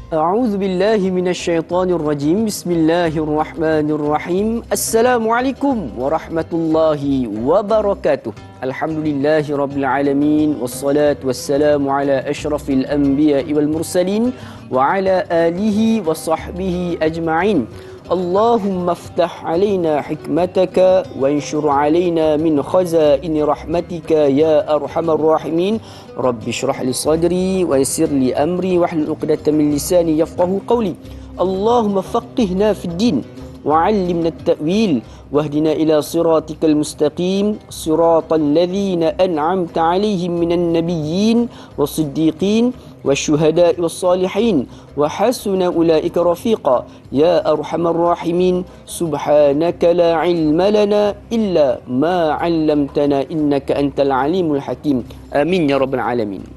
أعوذ بالله من الشيطان الرجيم بسم الله الرحمن الرحيم السلام عليكم ورحمة الله وبركاته الحمد لله رب العالمين والصلاة والسلام على أشرف الأنبياء والمرسلين وعلى آله وصحبه أجمعين اللهم افتح علينا حكمتك وانشر علينا من خزائن رحمتك يا أرحم الراحمين رب اشرح لي صدري ويسر لي أمري واحلل عقدة من لساني يفقه قولي اللهم فقهنا في الدين وعلمنا التأويل واهدنا إلى صراطك المستقيم صراط الذين أنعمت عليهم من النبيين والصديقين والشهداء والصالحين وحسن أولئك رفيقا يا أرحم الراحمين سبحانك لا علم لنا إلا ما علمتنا إنك أنت العليم الحكيم آمين يا رب العالمين.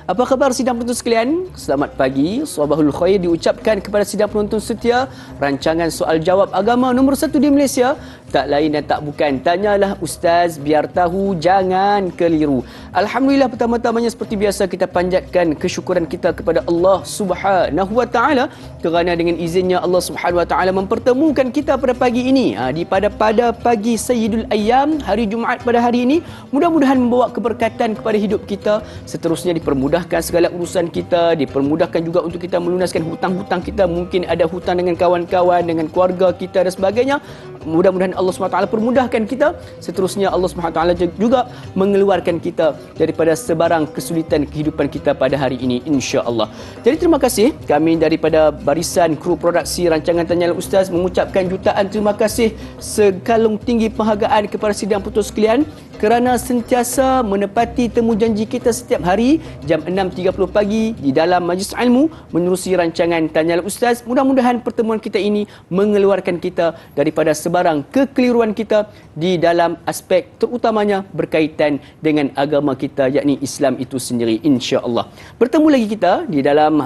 Apa khabar sidang penonton sekalian? Selamat pagi, Sabahul Khair diucapkan kepada sidang penonton setia rancangan soal jawab agama nombor 1 di Malaysia. Tak lain dan tak bukan, tanyalah Ustaz biar tahu, jangan keliru. Alhamdulillah, pertama-tamanya seperti biasa kita panjatkan kesyukuran kita kepada Allah Subhanahu Wa Taala kerana dengan izinnya Allah Subhanahu Wa Taala mempertemukan kita pada pagi ini pada pagi Sayyidul Ayyam, hari Jumaat pada hari ini. Mudah-mudahan membawa keberkatan kepada hidup kita, seterusnya dipermudahkan segala urusan kita, dipermudahkan juga untuk kita melunaskan hutang-hutang kita. Mungkin ada hutang dengan kawan-kawan, dengan keluarga kita dan sebagainya. Mudah-mudahan Allah SWT permudahkan kita. Seterusnya Allah SWT juga mengeluarkan kita daripada sebarang kesulitan kehidupan kita pada hari ini, insya-Allah. Jadi terima kasih kami daripada barisan kru produksi rancangan Tanyalah Ustaz mengucapkan jutaan terima kasih sekalung tinggi penghargaan kepada sidang penonton sekalian kerana sentiasa menepati temu janji kita setiap hari jam 6.30 pagi di dalam majlis ilmu menerusi rancangan Tanyalah Ustaz. Mudah-mudahan pertemuan kita ini mengeluarkan kita daripada sebarang kekeliruan kita di dalam aspek terutamanya berkaitan dengan agama kita, yakni Islam itu sendiri, insya-Allah. Bertemu lagi kita di dalam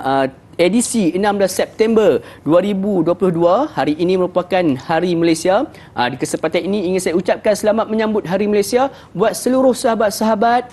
edisi 16 September 2022. Hari ini merupakan Hari Malaysia. Di kesempatan ini ingin saya ucapkan selamat menyambut Hari Malaysia buat seluruh sahabat-sahabat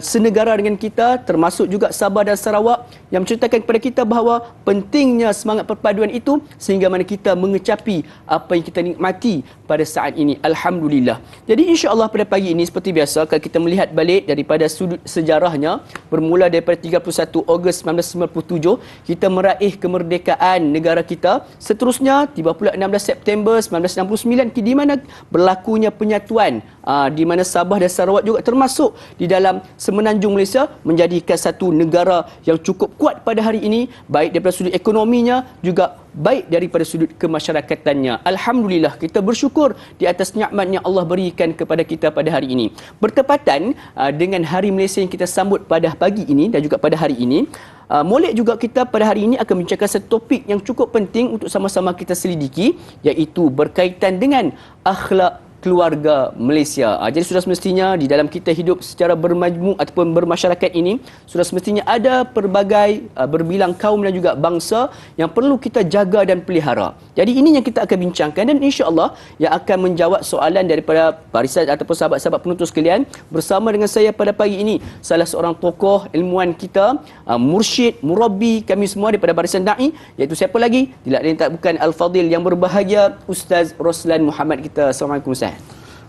senegara dengan kita, termasuk juga Sabah dan Sarawak, yang menceritakan kepada kita bahawa pentingnya semangat perpaduan itu sehingga mana kita mengecapi apa yang kita nikmati pada saat ini. Alhamdulillah. Jadi insya-Allah pada pagi ini seperti biasa, kalau kita melihat balik daripada sudut sejarahnya, bermula daripada 31 Ogos 1997 kita meraih kemerdekaan negara kita. Seterusnya tiba pula 16 September 1969 di mana berlakunya penyatuan di mana Sabah dan Sarawak juga termasuk di dalam semenanjung Malaysia, menjadikan satu negara yang cukup kuat pada hari ini, baik daripada sudut ekonominya juga baik daripada sudut kemasyarakatannya. Alhamdulillah, kita bersyukur di atas nikmat yang Allah berikan kepada kita pada hari ini. Bertepatan dengan Hari Malaysia yang kita sambut pada pagi ini dan juga pada hari ini, molek juga kita pada hari ini akan bincangkan satu topik yang cukup penting untuk sama-sama kita selidiki, iaitu berkaitan dengan akhlak keluarga Malaysia. Jadi sudah semestinya di dalam kita hidup secara bermajmuk ataupun bermasyarakat ini, sudah semestinya ada pelbagai berbilang kaum dan juga bangsa yang perlu kita jaga dan pelihara. Jadi ini yang kita akan bincangkan dan insya-Allah yang akan menjawab soalan daripada barisan ataupun sahabat-sahabat penonton sekalian bersama dengan saya pada pagi ini, salah seorang tokoh ilmuwan kita, mursyid, murabbi kami semua daripada barisan da'i, iaitu siapa lagi? Tidak lain tak bukan Al-Fadil yang berbahagia, Ustaz Roslan Muhammad kita. Assalamualaikum Ustaz.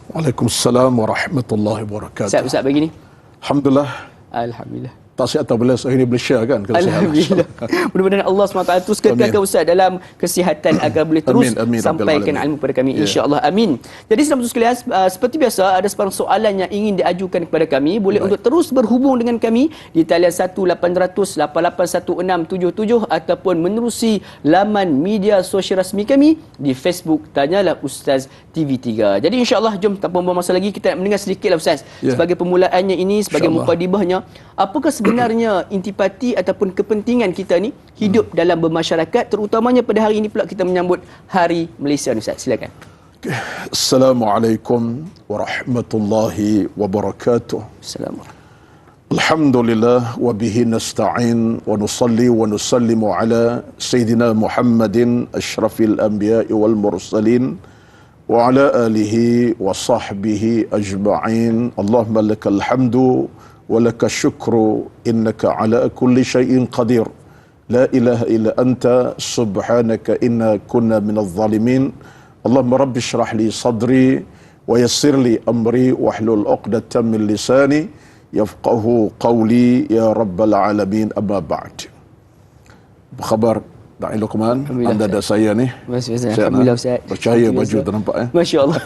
Waalaikumsalam warahmatullahi wabarakatuh. Sihat Ustaz pagi ni? Alhamdulillah. Alhamdulillah. Tak sihat tak boleh, ini Malaysia kan. Alhamdulillah. Mudah-mudahan Allah SWT terus kekalkan Ustaz dalam kesihatan agar boleh terus sampaikan ilmu kepada kami, insya-Allah. Amin. Jadi sahabat sekalian, seperti biasa ada sebarang soalan yang ingin diajukan kepada kami, boleh untuk terus berhubung dengan kami di talian 1-800-881677 ataupun menerusi laman media sosial rasmi kami di Facebook Tanyalah Ustaz TV3. Jadi insya-Allah jom tanpa membuang masa lagi kita nak mendengar sedikitlah Ustaz sebagai permulaannya ini, sebagai mukadimahnya, apakah sebenarnya intipati ataupun kepentingan kita ni hidup dalam bermasyarakat, terutamanya pada hari ini pula kita menyambut Hari Malaysia ni Ustaz. Silakan. Assalamualaikum warahmatullahi wabarakatuh. Assalamualaikum. Alhamdulillah wa bihi nasta'in wa nusalli wa nusallimu ala sayyidina Muhammadin asyrafil anbiya'i wal mursalin wa ala alihi wa sahbihi ajma'in. Allahumma lakal hamdu ولك الشكر إنك على كل شيء قدير la ilaha illa anta subhanaka inna kunna minadh zalimin. Allahumma rabbi shrah li sadri wa yassir li amri wahlul 'uqdatam min lisani yafqahu qawli ya rabbal alamin. Amma ba'd. Apa khabar Da'i Luqman? Anda ada saya ni. Alhamdulillah Ustaz. Percaya baju ternampak Masya-Allah.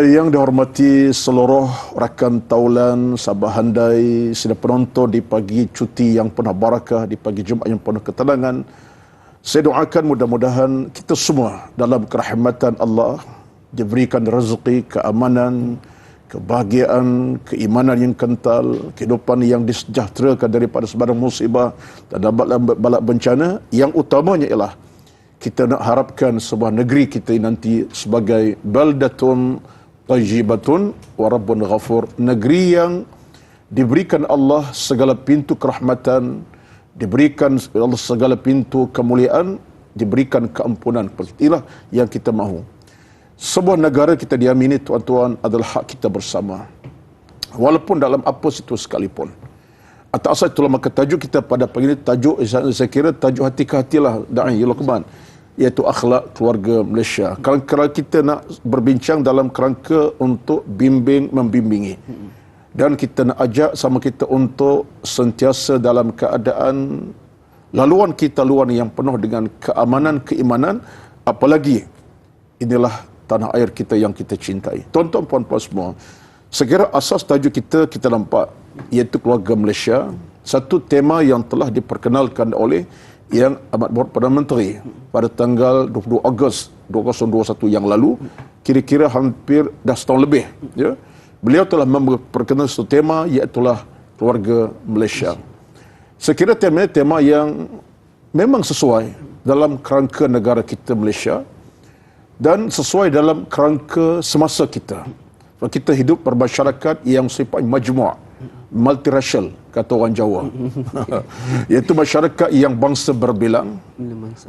Yang dihormati seluruh rakan taulan, sahabat handai, sedang penonton di pagi cuti yang penuh barakah, di pagi Jumaat yang penuh ketenangan. Saya doakan mudah-mudahan kita semua dalam kerahmatan Allah diberikan rezeki, keamanan, kebahagiaan, keimanan yang kental, kehidupan yang disejahterakan daripada sebarang musibah dan balak bencana. Yang utamanya ialah kita nak harapkan sebuah negeri kita nanti sebagai baldatun tayyibatun wa rabbun ghafur, negeri yang diberikan Allah segala pintu kerahmatan, diberikan Allah segala pintu kemuliaan, diberikan keampunan. Inilah yang kita mahu. Sebuah negara kita diamini tuan-tuan adalah hak kita bersama, walaupun dalam apa situasi sekalipun. Atas asas itulah maka tajuk kita pada pagi ini, tajuk saya kira tajuk hati ke hatilah Da'i Luqman, iaitu akhlak keluarga Malaysia. Kalau kita nak berbincang dalam kerangka untuk membimbingi, dan kita nak ajak sama kita untuk sentiasa dalam keadaan laluan kita laluan yang penuh dengan keamanan, keimanan, apalagi inilah tanah air kita yang kita cintai. Tuan-tuan, puan-puan semua, sekira asas tajuk kita nampak, iaitu keluarga Malaysia, satu tema yang telah diperkenalkan oleh Yang Amat Berhormat Perdana Menteri pada tanggal 22 Ogos 2021 yang lalu, kira-kira hampir dah setahun lebih. Ya. Beliau telah memperkenalkan satu tema, iaitu keluarga Malaysia. Sekira tema yang memang sesuai dalam kerangka negara kita Malaysia dan sesuai dalam kerangka semasa kita. Kita hidup bermasyarakat yang sifatnya majmu', multiracial, kata orang Jawa. Iaitu masyarakat yang bangsa berbilang,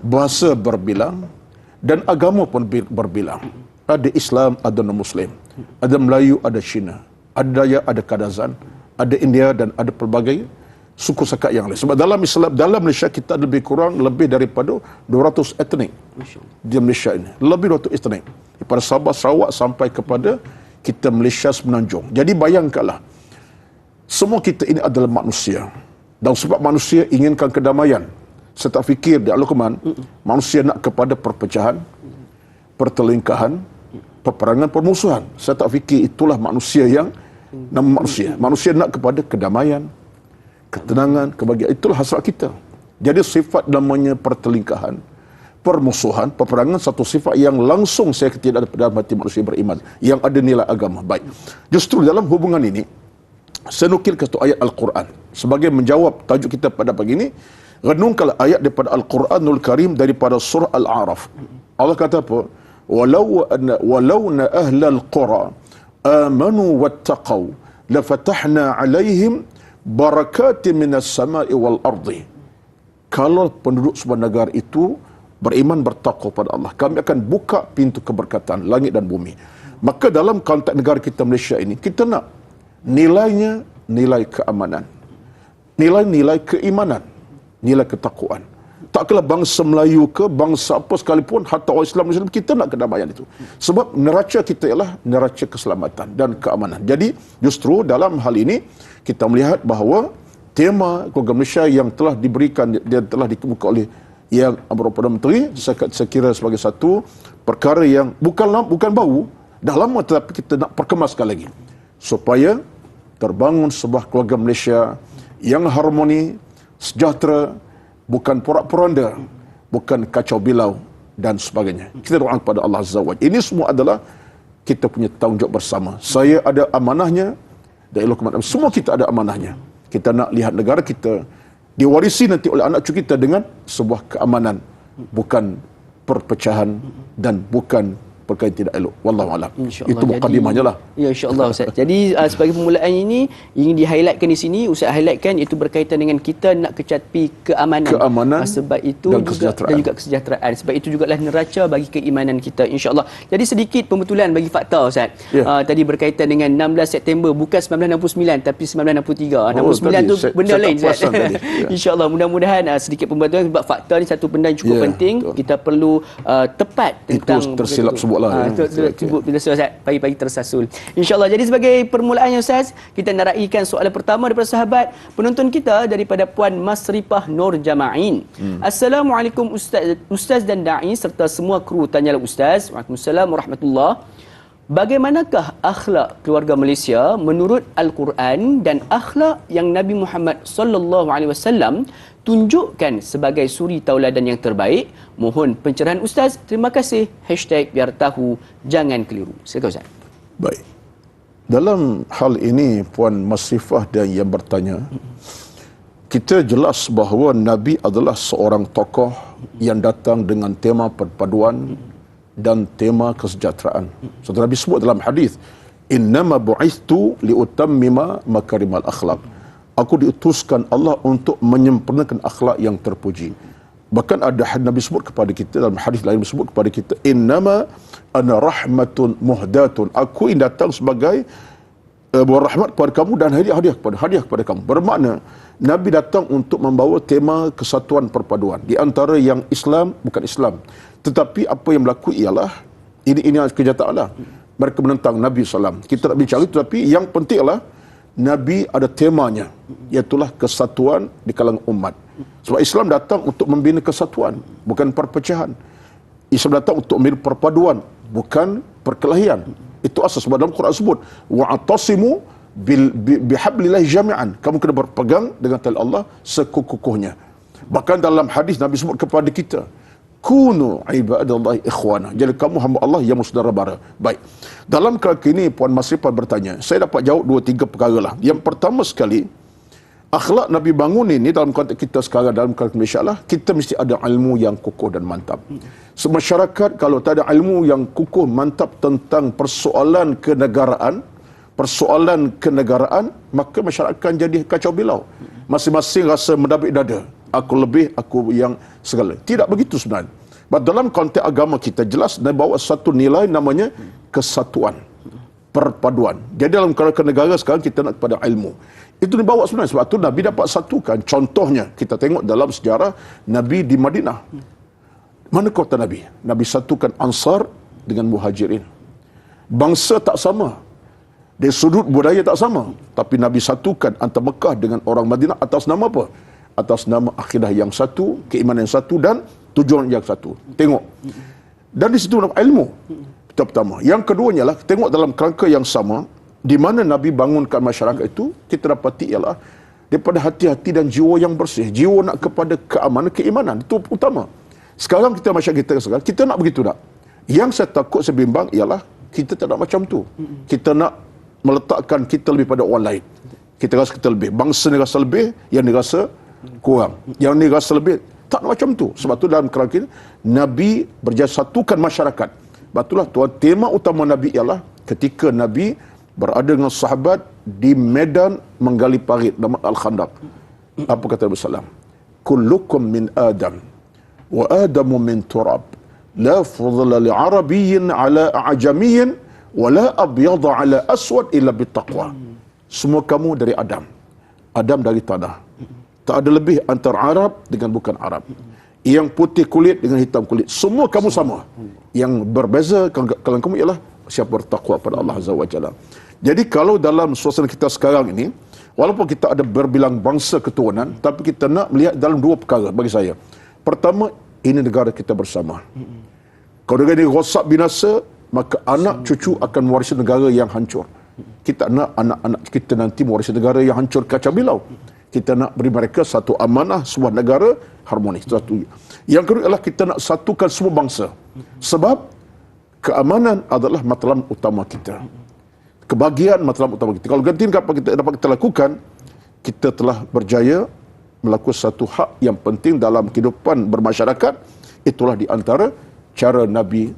bahasa berbilang, dan agama pun berbilang. Ada Islam, ada non-Muslim, ada Melayu, ada Cina, ada Dayak, ada Kadazan, ada India, dan ada pelbagai suku sakat yang lain. Sebab dalam Islam, dalam Malaysia kita lebih kurang lebih daripada 200 etnik di Malaysia ini. Lebih 200 etnik. Daripada Sabah, Sarawak sampai kepada kita Malaysia Semenanjung. Jadi bayangkanlah, semua kita ini adalah manusia. Dan sebab manusia inginkan kedamaian. Saya tak fikir di Al-Quran, manusia nak kepada perpecahan, pertelingkahan, peperangan, permusuhan. Saya tak fikir itulah manusia yang nama manusia. Manusia nak kepada kedamaian, ketenangan, kebahagiaan. Itulah hasrat kita. Jadi sifat namanya pertelingkahan, permusuhan, peperangan, satu sifat yang langsung saya tidak ada dalam hati manusia beriman, yang ada nilai agama. Baik. Justru dalam hubungan ini, saya nukil satu ayat Al-Quran sebagai menjawab tajuk kita pada pagi ini. Renungkanlah ayat daripada Al-Quranul Karim daripada surah Al-A'raf. Allah kata apa? Walau na ahlal qura amanu wattaqaw lafatahna alaihim barakatin minas sama'i wal ardi. Kalau penduduk sebuah negara itu beriman, bertakwa pada Allah, kami akan buka pintu keberkatan langit dan bumi. Maka dalam konteks negara kita Malaysia ini, kita nak nilainya nilai keamanan, nilai-nilai keimanan, nilai ketakwaan. Tak kala bangsa Melayu ke bangsa apa sekalipun, hatta orang Islam Muslim, kita nak kedamaian itu. Sebab neraca kita ialah neraca keselamatan dan keamanan. Jadi justru dalam hal ini kita melihat bahawa tema keluarga Malaysia yang telah diberikan, dia telah dikemuka oleh Yang Amat Perdana Menteri, saya kira sebagai satu perkara yang bukan baru, dah lama, tetapi kita nak perkemaskan lagi supaya terbangun sebuah keluarga Malaysia yang harmoni, sejahtera, bukan porak-poranda, bukan kacau bilau dan sebagainya. Kita doa kepada Allah Azza wa Jalla. Ini semua adalah kita punya tanggungjawab bersama. Saya ada amanahnya, dan semua kita ada amanahnya. Kita nak lihat negara kita diwarisi nanti oleh anak cucu kita dengan sebuah keamanan, bukan perpecahan dan bukan perkara yang tidak elok. Wallahu a'lam. InsyaAllah. Itu mukadimahnya lah. Ya, insyaAllah Ustaz. Jadi sebagai permulaan ini ingin di-highlightkan di sini, Ustaz highlightkan itu berkaitan dengan kita nak kecapi keamanan. Sebab itu dan juga kesejahteraan. Sebab itu jugalah neraca bagi keimanan kita, insya-Allah. Jadi sedikit pembetulan bagi fakta Ustaz. Tadi berkaitan dengan 16 September bukan 1969 tapi 1963. 69 tu benda lain Ustaz. InsyaAllah mudah-mudahan sedikit pembetulan sebab fakta ni satu benda yang cukup penting. Betul. Kita perlu tepat tentang itu tersilap sebutlah. Sebut bila Ustaz pagi-pagi tersasul. InsyaAllah. Jadi sebagai permulaannya Ustaz, kita nak raikan soalan pertama daripada sahabat penonton kita daripada Puan Masripah Nur Jama'in. Assalamualaikum Ustaz dan Da'i serta semua kru Tanyalah Ustaz. Waalaikumsalam warahmatullahi. Bagaimanakah akhlak keluarga Malaysia menurut Al-Quran dan akhlak yang Nabi Muhammad sallallahu alaihi wasallam tunjukkan sebagai suri tauladan yang terbaik? Mohon pencerahan Ustaz. Terima kasih. #biar tahu jangan keliru. Silakan Ustaz. Baik. Dalam hal ini Puan Masrifah dan yang bertanya, kita jelas bahawa Nabi adalah seorang tokoh yang datang dengan tema perpaduan dan tema kesejahteraan. Satu Nabi sebut dalam hadis, "Innama bu'ithtu liutammima makarimal akhlak." Aku diutuskan Allah untuk menyempurnakan akhlak yang terpuji. Bahkan ada Nabi sebut kepada kita dalam hadis lain sebut kepada kita, "Innama ana rahmatun muhdatun." Aku ini datang sebagai berrahmat kepada kamu dan hadiah kepada kamu. Bermakna Nabi datang untuk membawa tema kesatuan perpaduan di antara yang Islam bukan Islam. Tetapi apa yang berlaku ialah ini kenyataan lah. Mereka menentang Nabi SAW. Kita tak bicara itu, tetapi yang penting adalah Nabi ada temanya, iaitulah kesatuan di kalangan umat. Sebab Islam datang untuk membina kesatuan, bukan perpecahan. Islam datang untuk membina perpaduan, bukan perkelahian. Itu asas. Sebab dalam Quran sebut, wa'atasimu bihablillahi jami'an. Kamu kena berpegang dengan tali Allah sekukuhnya. Bahkan dalam hadis Nabi sebut kepada kita, kunu ibadallahi ikhwana. Jadi kamu hamba Allah yang saudara mara. Baik. Dalam kerangka ini Puan Masrifah bertanya, saya dapat jawab 2-3 perkara lah. Yang pertama sekali, akhlak Nabi bangun ini dalam konteks kita sekarang dalam konteks Malaysia lah, kita mesti ada ilmu yang kukuh dan mantap. Masyarakat kalau tak ada ilmu yang kukuh mantap tentang persoalan kenegaraan, maka masyarakat jadi kacau bilau. Masing-masing rasa mendabik dada. Aku lebih, aku yang segala. Tidak begitu sebenarnya. Dalam konteks agama kita jelas dan bawa satu nilai namanya kesatuan, perpaduan. Jadi dalam negara sekarang kita nak kepada ilmu. Itu dibawa sebenarnya. Sebab itu Nabi dapat satukan. Contohnya kita tengok dalam sejarah Nabi di Madinah. Mana kota Nabi? Nabi satukan Ansar dengan Muhajirin. Bangsa tak sama. Dari sudut budaya tak sama. Tapi Nabi satukan antara Mekah dengan orang Madinah atas nama apa? Atas nama akidah yang satu, keimanan yang satu dan tujuan yang satu. Tengok. Dan di situ ilmu. Itu pertama. Yang keduanya lah, tengok dalam kerangka yang sama, di mana Nabi bangunkan masyarakat itu, kita dapati ialah daripada hati-hati dan jiwa yang bersih. Jiwa nak kepada keamanan, keimanan. Itu utama. Sekarang kita masyarakat kita sekarang, kita nak begitu tak? Yang saya takut, saya bimbang ialah kita tak nak macam tu. Kita nak meletakkan kita lebih pada orang lain. Kita rasa kita lebih. Bangsa ni rasa lebih, yang ni rasa kurang. Yang ni rasa lebih. Tak nak macam tu. Sebab tu dalam kerangka ini, Nabi berjaya satukan masyarakat. Sebab itulah tuan, tema utama Nabi ialah ketika Nabi berada dengan sahabat di medan menggali parit nama Al-Khandaq. Apa kata Nabi SAW? Kullukum min Adam wa Adamu min turab. La fudla li'arabiyyin ala a'jamiyyin wa la abyada ala aswad illa bittaqwa. Semua kamu dari Adam. Adam dari tanah. Tak ada lebih antara Arab dengan bukan Arab. Yang putih kulit dengan hitam kulit. Semua kamu sama. Yang berbeza kalau kamu ialah siapa bertakwa pada Allah Azza wa Jalla. Jadi kalau dalam suasana kita sekarang ini, walaupun kita ada berbilang bangsa keturunan, tapi kita nak melihat dalam 2 perkara bagi saya. Pertama, ini negara kita bersama. Kalau negara ini rosak binasa, maka anak cucu akan mewarisi negara yang hancur. Kita nak anak-anak kita nanti mewarisi negara yang hancur kacau bilau. Kita nak beri mereka satu amanah sebuah negara harmonis. Satu. Yang kedua adalah kita nak satukan semua bangsa. Sebab keamanan adalah matlamat utama kita. Kebahagiaan matlamat utama kita. Kalau ganti apa kita dapat kita lakukan, kita telah berjaya melakukan satu hak yang penting dalam kehidupan bermasyarakat. Itulah di antara cara Nabi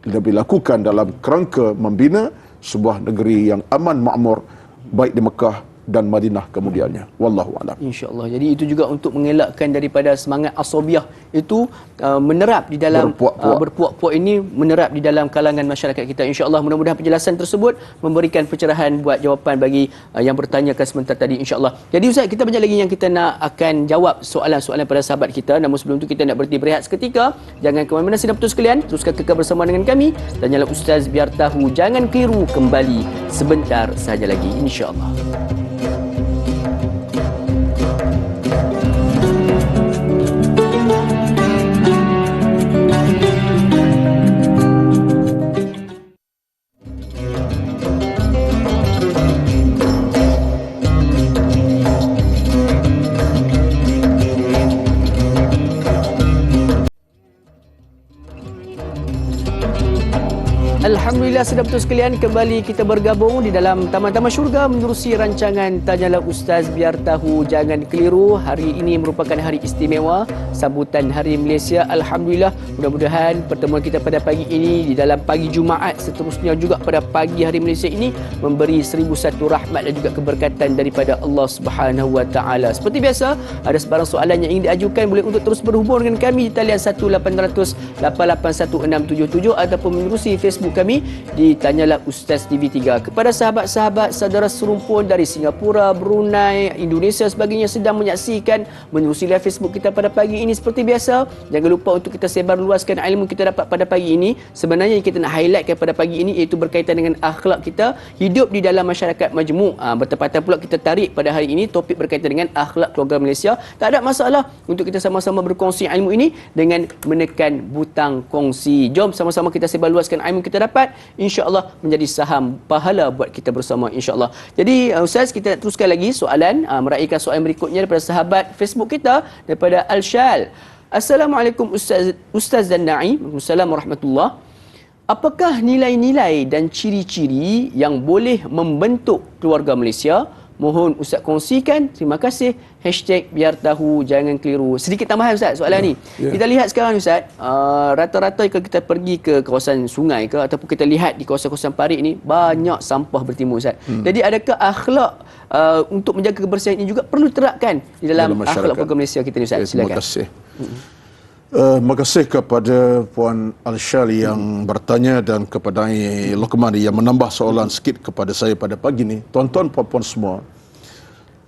lebih lakukan dalam kerangka membina sebuah negeri yang aman makmur, baik di Mekah dan Madinah kemudiannya. Wallahu a'lam. InsyaAllah. Jadi itu juga untuk mengelakkan daripada semangat asabiah itu menerap di dalam berpuak-puak ini menerap di dalam kalangan masyarakat kita. InsyaAllah mudah-mudahan penjelasan tersebut memberikan pencerahan buat jawapan bagi yang bertanyakan sebentar tadi, insyaAllah. Jadi Ustaz, kita banyak lagi yang kita nak akan jawab soalan-soalan pada sahabat kita. Namun sebelum itu kita nak berhenti berehat seketika. Jangan ke mana-mana sidang putus sekalian. Teruskan kekal bersama dengan kami. Tanyalah Ustaz biar tahu. Jangan keliru, kembali sebentar saja lagi, insyaAllah. Alhamdulillah, sedang betul sekalian, kembali kita bergabung di dalam Taman-Taman Syurga menerusi rancangan Tanyalah Ustaz Biar Tahu Jangan Keliru. Hari ini merupakan hari istimewa, sambutan Hari Malaysia. Alhamdulillah, mudah-mudahan pertemuan kita pada pagi ini di dalam pagi Jumaat, seterusnya juga pada pagi Hari Malaysia ini memberi 1001 rahmat dan juga keberkatan daripada Allah Subhanahu Wa Taala. Seperti biasa, ada sebarang soalan yang ingin diajukan, boleh untuk terus berhubung dengan kami di talian 1-800-881-677 ataupun menerusi Facebook kami di Tanyalah Ustaz TV3. Kepada sahabat-sahabat saudara serumpun dari Singapura, Brunei, Indonesia sebagainya sedang menyaksikan menerusi live Facebook kita pada pagi ini, seperti biasa, jangan lupa untuk kita sebar luaskan ilmu kita dapat pada pagi ini. Sebenarnya yang kita nak highlightkan pada pagi ini iaitu berkaitan dengan akhlak kita hidup di dalam masyarakat majmuk. Bertepatan pula kita tarik pada hari ini topik berkaitan dengan akhlak keluarga Malaysia. Tak ada masalah untuk kita sama-sama berkongsi ilmu ini dengan menekan butang kongsi. Jom sama-sama kita sebar luaskan ilmu kita dapat, insya-Allah menjadi saham pahala buat kita bersama, insya-Allah. Jadi Ustaz, kita teruskan lagi soalan, meraihkan soalan berikutnya daripada sahabat Facebook kita daripada Al-Syal. Assalamualaikum Ustaz dan Naim. Waalaikumsalam warahmatullahi. Apakah nilai-nilai dan ciri-ciri yang boleh membentuk keluarga Malaysia? Mohon Ustaz kongsikan. Terima kasih. #biar tahu jangan keliru. Sedikit tambahan Ustaz soalan ni. Kita lihat sekarang Ustaz, rata-rata kalau kita pergi ke kawasan sungai ke ataupun kita lihat di kawasan-kawasan parit ni banyak sampah bertimbul Ustaz. Jadi adakah akhlak untuk menjaga kebersihan ini juga perlu terapkan di dalam akhlak keluarga Malaysia kita ni Ustaz? Silakan. Terima kasih. Terima kasih kepada Puan Al-Syal yang bertanya dan kepada Luqman yang menambah soalan sikit kepada saya pada pagi ni. Tuan-tuan, puan-puan semua,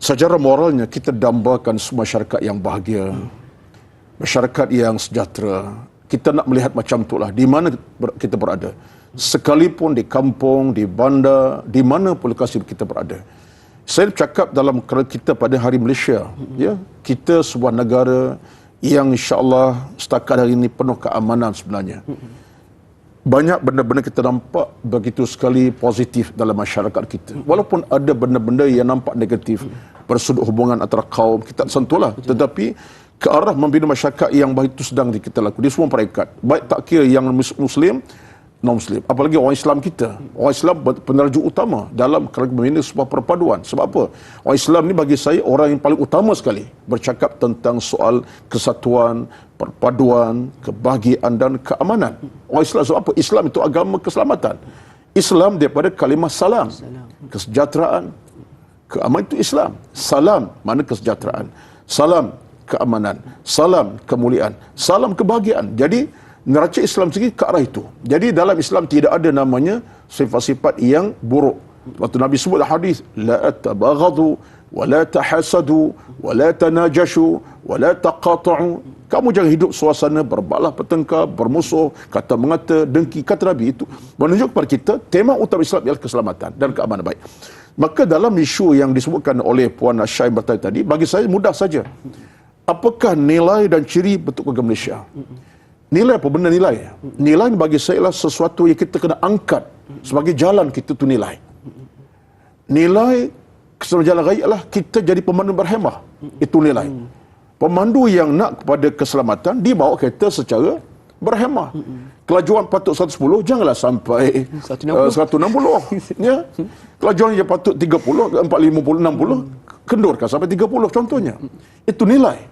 secara moralnya kita dambakan masyarakat yang bahagia, masyarakat yang sejahtera. Kita nak melihat macam itulah di mana kita berada. Sekalipun di kampung, di bandar, di mana pun lokasi kita berada. Saya cakap dalam kita pada Hari Malaysia, ya, kita sebuah negara yang insya-Allah setakat hari ini penuh keamanan sebenarnya. Banyak benda-benda kita nampak begitu sekali positif dalam masyarakat kita. Walaupun ada benda-benda yang nampak negatif, bersudut hubungan antara kaum, kita sentuhlah. Tetapi ke arah membina masyarakat yang baik itu sedang kita lakukan di semua peringkat. Baik tak kira yang Muslim, non-Muslim. Apalagi orang Islam kita. Orang Islam peneraju utama dalam membina sebuah perpaduan. Sebab apa? Orang Islam ni bagi saya orang yang paling utama sekali bercakap tentang soal kesatuan, perpaduan, kebahagiaan dan keamanan. Orang Islam sebab apa? Islam itu agama keselamatan. Islam daripada kalimah salam. Kesejahteraan. Keamanan itu Islam. Salam mana kesejahteraan. Salam keamanan. Salam kemuliaan. Salam kebahagiaan. Jadi neraca Islam sendiri ke arah itu. Jadi dalam Islam tidak ada namanya sifat-sifat yang buruk. Waktu Nabi sebut hadis, la tabaghadu wa la tahasadu wa la tanajashu wa la taqata'u. Kamu jangan hidup suasana berbalah bertengkar, bermusuh, kata mengata, dengki. Kata Nabi itu menunjuk kepada kita tema utama Islam ialah keselamatan dan keamanan baik. Maka dalam isu yang disebutkan oleh Puan Syai bertanya tadi, bagi saya mudah saja. Apakah nilai dan ciri bentuk keluarga Malaysia? Nilai apa benda nilai? Nilai bagi saya adalah sesuatu yang kita kena angkat sebagai jalan kita tu nilai. Nilai sebagai jalan raya adalah kita jadi pemandu berhemah. Itu nilai. Pemandu yang nak kepada keselamatan, dibawa kereta secara berhemah. Kelajuan patut 110, janganlah sampai 160. Ya. Kelajuan yang patut 30, 40, 50, 60, kendurkan sampai 30 contohnya. Itu nilai.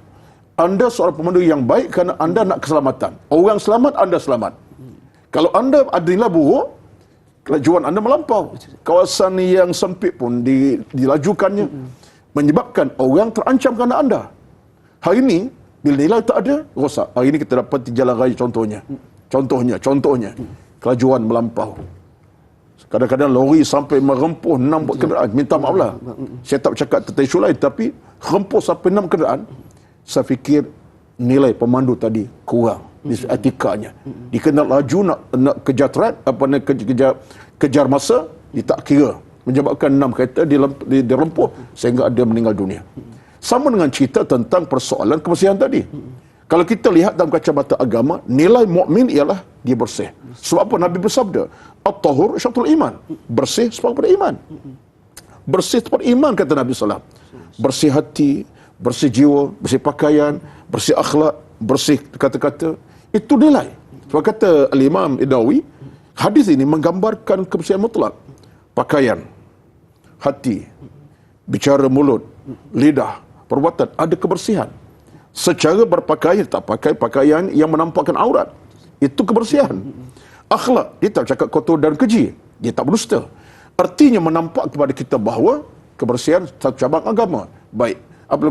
Anda seorang pemandu yang baik kerana anda nak keselamatan. Orang selamat, anda selamat. Kalau anda ada nilai buruk, kelajuan anda melampau. Kawasan yang sempit pun dilajukannya, menyebabkan orang terancam kerana anda. Hari ini, bila nilai tak ada, rosak. Hari ini kita dapat di jalan raya contohnya. Contohnya. Kelajuan melampau. Kadang-kadang lori sampai merempuh 6 kenderaan. Minta maaf lah. Saya tak bercakap tentang isu lain, tapi rempuh sampai 6 kenderaan, saya fikir nilai pemandu tadi kurang. Etikanya. Dia kena laju nak kejar track, nak kejar masa, dia tak kira. Menyebabkan 6 kereta dirempuh sehingga ada meninggal dunia. Sama dengan cerita tentang persoalan kebersihan tadi. Kalau kita lihat dalam kacamata agama, nilai mukmin ialah dia bersih. Sebab apa Nabi bersabda, at-tahur syatrul iman. Bersih sebab pada iman. Bersih sebab iman, kata Nabi SAW. Bersih hati, bersih jiwa, bersih pakaian, bersih akhlak, bersih kata-kata. Itu nilai. Sebab kata Al-Imam Nawawi, hadis ini menggambarkan kebersihan mutlak. Pakaian, hati, bicara mulut, lidah, perbuatan, ada kebersihan. Secara berpakaian, tak pakai pakaian yang menampakkan aurat. Itu kebersihan. Akhlak, dia tak cakap kotor dan keji. Dia tak berdusta. Artinya menampak kepada kita bahawa kebersihan satu cabang agama. Baik, apa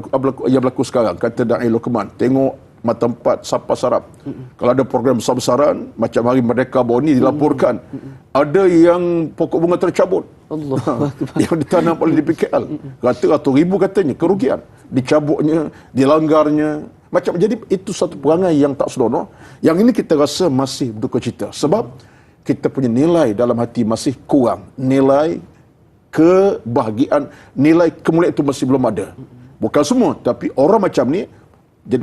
yang berlaku sekarang, kata Da'i Luqman, tengok mata empat, sapa sarap. Kalau ada program besar-besaran, macam Hari Merdeka baru ni dilaporkan, ada yang pokok bunga tercabut. Allah. Yang ditanam oleh DPKL. Ratus-ratus ribu katanya, kerugian. Dicabutnya, dilanggarnya. Macam jadi itu satu perangai yang tak senonoh. Yang ini kita rasa masih berduka cita. Sebab kita punya nilai dalam hati masih kurang. Nilai kebahagiaan, nilai kemuliaan itu masih belum ada. Bukan semua, tapi orang macam ni jadi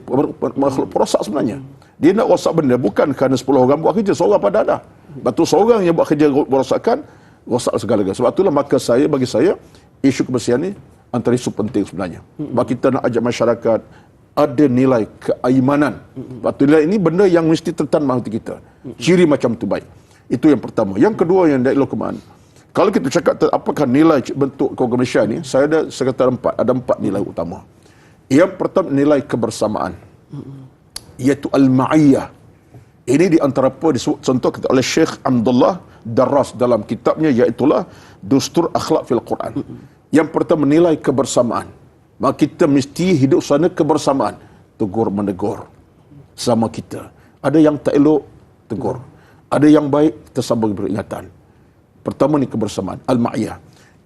makhluk perosak sebenarnya. Dia nak rosak benda bukan kerana 10 orang buat kerja, seorang pada ada. Batu seorang yang buat kerja merosakan, rosak segala-galanya. Sebab itulah bagi saya, isu kebersihan ni antara isu penting sebenarnya. Sebab kita nak ajak masyarakat ada nilai keimanan. Sebab tu nilai ini benda yang mesti tertanam hati kita. Ciri macam tu baik. Itu yang pertama. Yang kedua yang Da'i Luqman, kalau kita cakap apakah nilai bentuk keluarga Malaysia ni, saya kata ada 4 nilai utama. Yang pertama nilai kebersamaan, iaitu al-ma'iyah. Ini di antara apa disebut contoh kata oleh Syekh Abdullah Darras dalam kitabnya, iaitulah Dustur Akhlak fil Quran. Yang pertama nilai kebersamaan. Maka kita mesti hidup sana kebersamaan. Tegur menegur sama kita. Ada yang tak elok, tegur. Ada yang baik, kita sabar beringatan. Pertama ni kebersamaan, al-ma'iyah.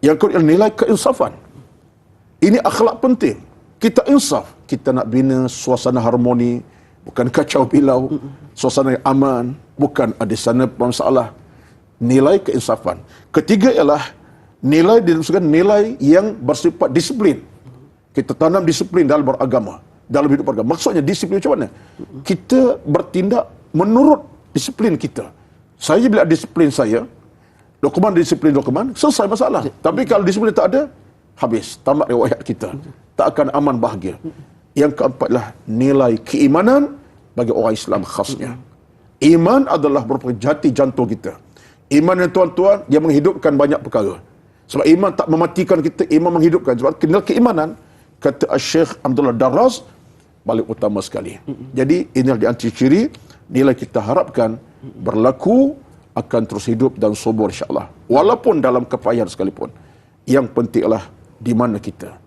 Yang kedua nilai keinsafan. Ini akhlak penting. Kita insaf, kita nak bina suasana harmoni, bukan kacau pilau, suasana yang aman, bukan ada sana masalah. Nilai keinsafan. Ketiga ialah nilai dinamakan nilai yang bersifat disiplin. Kita tanam disiplin dalam beragama, dalam hidup beragama. Maksudnya disiplin macam mana? Kita bertindak menurut disiplin kita. Saya bila disiplin saya, dokumen disiplin dokumen, selesai masalah. Tapi kalau disiplin tak ada, habis, tamat riwayat kita. Tak akan aman bahagia. Yang keempat adalah nilai keimanan bagi orang Islam khasnya. Iman adalah merupakan jati jantung kita. Iman yang tuan-tuan, dia menghidupkan banyak perkara. Sebab iman tak mematikan kita, iman menghidupkan. Sebab nilai keimanan, kata Syekh Abdullah Darras, paling utama sekali. Jadi inilah di antara ciri nilai kita harapkan berlaku akan terus hidup dan subur insya-Allah. Walaupun dalam kepayahan sekalipun. Yang penting adalah di mana kita.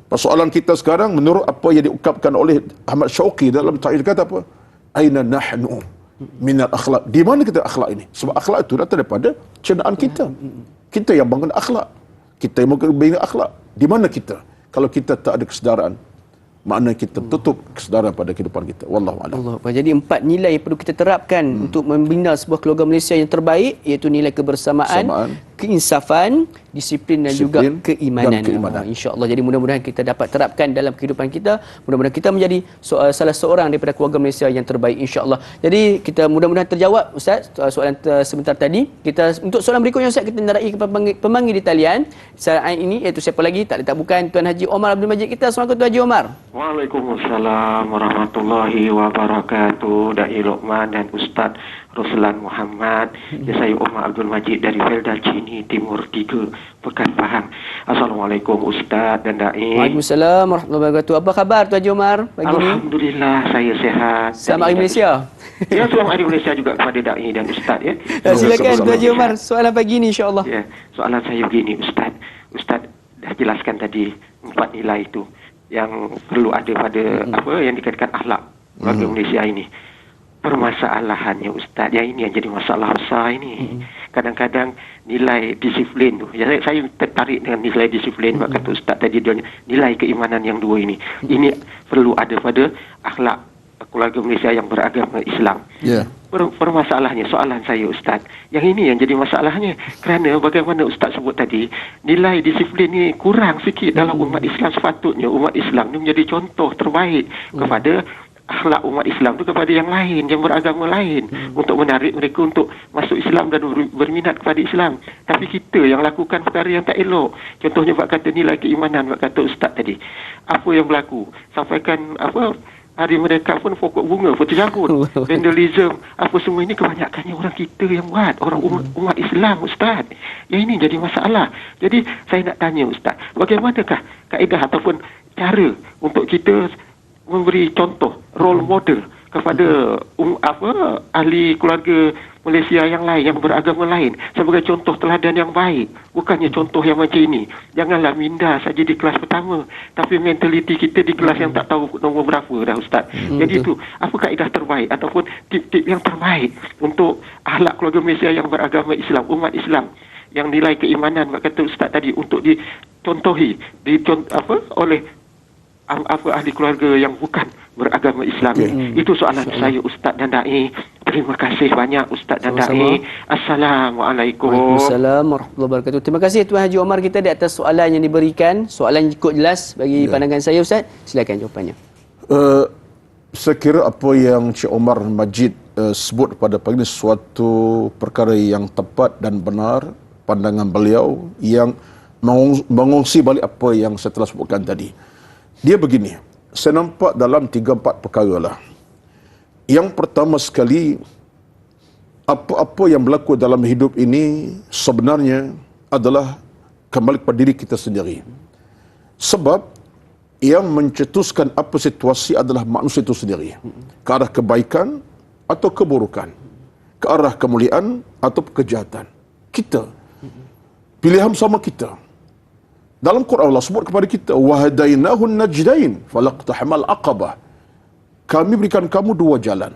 Persoalan kita sekarang menurut apa yang diungkapkan oleh Ahmad Syauqi dalam ta'ir kata apa? Aina nahnu minal akhlak. Di mana kita akhlak ini? Sebab akhlak itu datang daripada cenderaan kita. Kita yang bangun akhlak. Kita yang membina akhlak. Di mana kita? Kalau kita tak ada kesedaran, makna kita tutup kesedaran pada kehidupan kita. Wallahu a'lam. Allah. Jadi 4 nilai yang perlu kita terapkan untuk membina sebuah keluarga Malaysia yang terbaik, iaitu nilai kebersamaan, keinsafan, disiplin dan juga keimanan. Insya-Allah. Jadi mudah-mudahan kita dapat terapkan dalam kehidupan kita. Mudah-mudahan kita menjadi salah seorang daripada keluarga Malaysia yang terbaik insya-Allah. Jadi kita mudah-mudahan terjawab Ustaz soalan sebentar tadi. Kita untuk soalan berikutnya Ustaz, kita narai kepada pemanggil di talian. Saat ini iaitu siapa lagi? Tak bukan Tuan Haji Omar Abdul Majid kita. Assalamualaikum Tuan Haji Omar. Waalaikumsalam warahmatullahi wabarakatuh. Dai Luqman dan Ustaz Ruslan Muhammad. Ya, saya Umar Abdul Majid dari Felda Cini Timur 3, Pekan Pahang. Assalamualaikum Ustaz dan Dai. Waalaikumsalam warahmatullahi wabarakatuh. Apa khabar Tuan Haji Omar pagi ni? Alhamdulillah saya sehat. Selamat Hari Malaysia. Ya, selamat Hari Malaysia juga kepada Dai dan Ustaz ya. Silakan Tuan Haji Omar, soalan pagi ni insya-Allah. Ya, soalan saya begini Ustaz. Ustaz dah jelaskan tadi 4 nilai itu yang perlu ada pada apa yang dikatakan akhlak warga Malaysia ini. Permasalahannya Ustaz, yang ini yang jadi masalah besar ini. Kadang-kadang nilai disiplin tu, ya, saya tertarik dengan nilai disiplin sebab kata Ustaz tadi, nilai keimanan yang dua ini perlu ada pada akhlak keluarga Malaysia yang beragama Islam. Ya. Permasalahannya, soalan saya Ustaz, yang ini yang jadi masalahnya kerana bagaimana Ustaz sebut tadi, nilai disiplin ni kurang sikit dalam umat Islam. Sepatutnya umat Islam ni menjadi contoh terbaik kepada akhlak umat Islam tu kepada yang lain, yang beragama lain, untuk menarik mereka untuk masuk Islam dan berminat kepada Islam. Tapi kita yang lakukan perkara yang tak elok. Contohnya bab kata nilai keimanan, bab kata Ustaz tadi. Apa yang berlaku? Sampaikan apa Hari Merdeka pun pokok bunga pun terjabut. Vandalism, apa semua ini kebanyakannya orang kita yang buat. Orang umat Islam Ustaz. Yang ini jadi masalah. Jadi saya nak tanya Ustaz, bagaimanakah kaedah ataupun cara untuk kita memberi contoh, role model kepada ahli keluarga Malaysia yang lain, yang beragama lain, sebagai contoh teladan yang baik. Bukannya contoh yang macam ini. Janganlah minda saja di kelas pertama, tapi mentaliti kita di kelas yang tak tahu nombor berapa dah Ustaz. Jadi itu, apa kaedah terbaik ataupun tip-tip yang terbaik untuk akhlak keluarga Malaysia yang beragama Islam, umat Islam, yang nilai keimanan, kata Ustaz tadi, untuk dicontohi oleh ahli keluarga yang bukan beragama Islam. Itu soalan saya Ustaz dan Dai. Terima kasih banyak Ustaz dan Dai. Assalamualaikum. Waalaikumsalam warahmatullahi wabarakatuh. Terima kasih Tuan Haji Omar kita di atas soalan yang diberikan. Soalan cukup jelas bagi pandangan saya Ustaz. Silakan jawapannya. Saya kira apa yang Cik Omar Majid sebut pada pagi ini suatu perkara yang tepat dan benar, pandangan beliau yang mengongsi balik apa yang saya telah sebutkan tadi. Dia begini, saya nampak dalam 3-4 perkara lah. Yang pertama sekali, apa-apa yang berlaku dalam hidup ini sebenarnya adalah kembali kepada diri kita sendiri. Sebab yang mencetuskan apa situasi adalah manusia itu sendiri. Ke arah kebaikan atau keburukan. Ke arah kemuliaan atau kejahatan. Kita. Pilihan sama kita. Dalam Quran Allah sebut kepada kita, وَهَدَيْنَاهُ النَّجْدَيْنِ فَلَقْتَحَمَ الْعَقَبَةِ. Kami berikan kamu 2 jalan.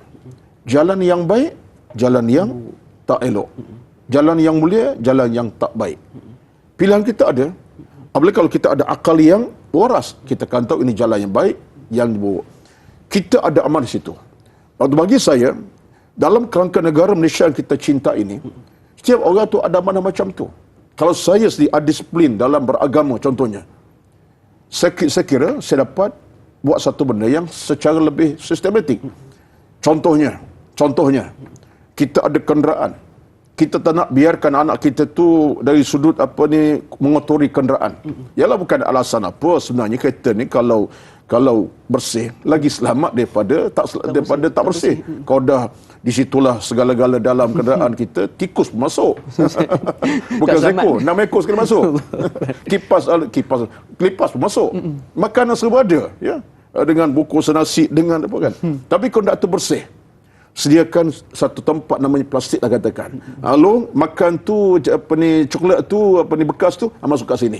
Jalan yang baik, jalan yang tak elok. Jalan yang mulia, jalan yang tak baik. Pilihan kita ada. Apalagi kalau kita ada akal yang waras, kita akan tahu ini jalan yang baik, yang buruk. Kita ada amal di situ. Bagi saya, dalam kerangka negara Malaysia yang kita cinta ini, setiap orang tu ada amanah macam tu. Kalau saya sendiri ada disiplin dalam beragama contohnya, saya kira saya dapat buat satu benda yang secara lebih sistematik. Contohnya, kita ada kenderaan. Kita tak nak biarkan anak kita tu dari sudut mengotori kenderaan. Yalah bukan alasan apa sebenarnya kereta ni kalau bersih lagi selamat daripada tak bersih. Kau dah di situlah segala-gala dalam kenderaan kita, tikus pun masuk. Bukan seekor, 6 ekor sekali masuk. Kelipas pun masuk. Makanan serba ada, ya. Dengan bungkus nasi, dengan apa kan. Tapi kau tak bersih. Sediakan satu tempat namanya plastik lah katakan. Lalu makan tu coklat tu bekas tu masuk kat sini.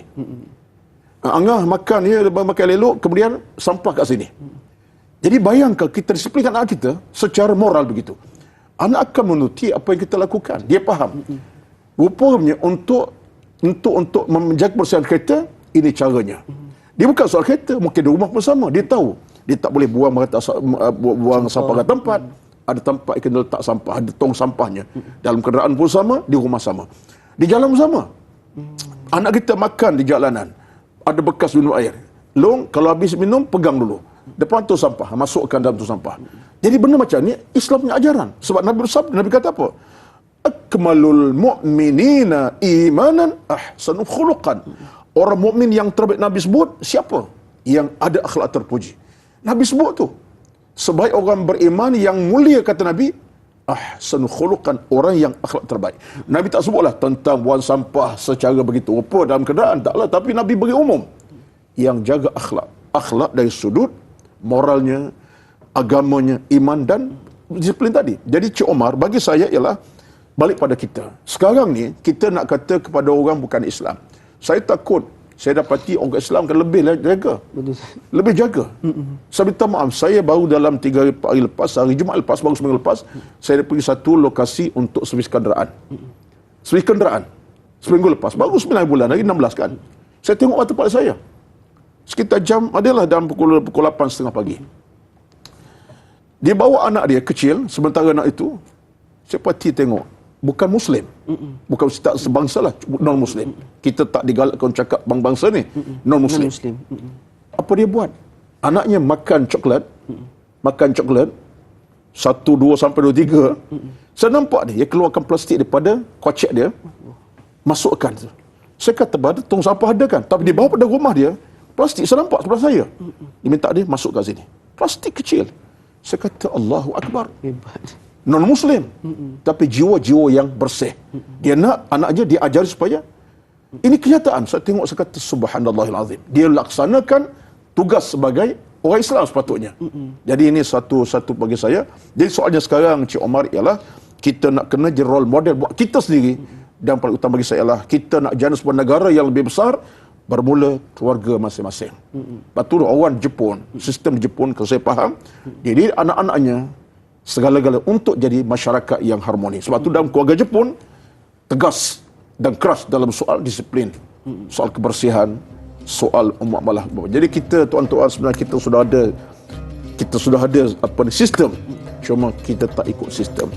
Angah makan makan elok, kemudian sampah kat sini. Jadi bayangkan kita disiplinkan anak kita secara moral begitu. Anak akan menuruti apa yang kita lakukan. Dia faham. Rupanya untuk menjaga kebersihan kereta, ini caranya. Dia bukan soal kereta, mungkin di rumah pun sama. Dia tahu. Dia tak boleh buang sampah kat tempat. Ada tempat yang kena letak sampah, ada tong sampahnya. Dalam kenderaan pun sama, di rumah sama. Di jalan pun sama. Anak kita makan di jalanan, ada bekas minum air. Long, kalau habis minum, pegang dulu. Depan tu sampah, masukkan dalam tu sampah. Jadi benda macam ni, Islam punya ajaran. Sebab Nabi bersabda, Nabi kata apa? Akmalul mu'minina imanan ahsanu khuluqan. Orang mukmin yang terbaik Nabi sebut, siapa? Yang ada akhlak terpuji. Nabi sebut tu. Sebaik orang beriman yang mulia, kata Nabi, ahsanu khuluqan, orang yang akhlak terbaik. Nabi tak sebutlah tentang buang sampah secara begitu rupa dalam kenderaan, taklah, tapi Nabi beri umum. Yang jaga akhlak. Akhlak dari sudut moralnya, agamanya, iman dan disiplin tadi. Jadi Cik Omar, bagi saya ialah balik pada kita. Sekarang ni kita nak kata kepada orang bukan Islam. Saya takut saya dapati orang Islam kan lebih jaga. Lebih jaga. Saya minta maaf, saya baru dalam 3 hari lepas, hari Jumaat lepas, baru seminggu lepas, saya pergi satu lokasi untuk servis kenderaan. Servis kenderaan. Seminggu lepas, baru 9 bulan, hari 16 kan. Saya tengok mata kepala saya. Sekitar jam, adalah dalam pukul 8.30 pagi. Dia bawa anak dia kecil, sementara anak itu, saya perhati tengok, bukan Muslim. Bukan tak sebangsa lah, non-Muslim. Kita tak digalakkan cakap bangsa ni, non-Muslim. Apa dia buat? Anaknya makan coklat, makan coklat, 1, 2 sampai 2, 3. Saya nampak dia keluarkan plastik daripada kocek dia, masukkan. Saya kata, tong sampah ada kan? Tapi dia bawa pada rumah dia, plastik saya nampak sebelah saya. Dia minta dia masuk kat sini. Plastik kecil. Saya kata, Allahu Akbar. Hebat. Non-Muslim. Tapi jiwa-jiwa yang bersih. Dia nak anaknya diajari supaya, ini kenyataan. Saya tengok, saya kata, subhanallahil azim. Dia laksanakan tugas sebagai orang Islam sepatutnya. Jadi ini satu bagi saya. Jadi soalnya sekarang, Cik Omar, ialah kita nak kena jadi role model buat kita sendiri. Dan paling utama bagi saya ialah kita nak jana sebuah negara yang lebih besar, bermula keluarga masing-masing. Lepas tu orang Jepun, sistem di Jepun, kalau saya faham, jadi anak-anaknya segala-gala untuk jadi masyarakat yang harmoni. Sebab tu dalam keluarga Jepun, tegas dan keras dalam soal disiplin, soal kebersihan, soal muamalah. Jadi kita, tuan-tuan, sebenarnya kita sudah ada sistem, cuma kita tak ikut sistem.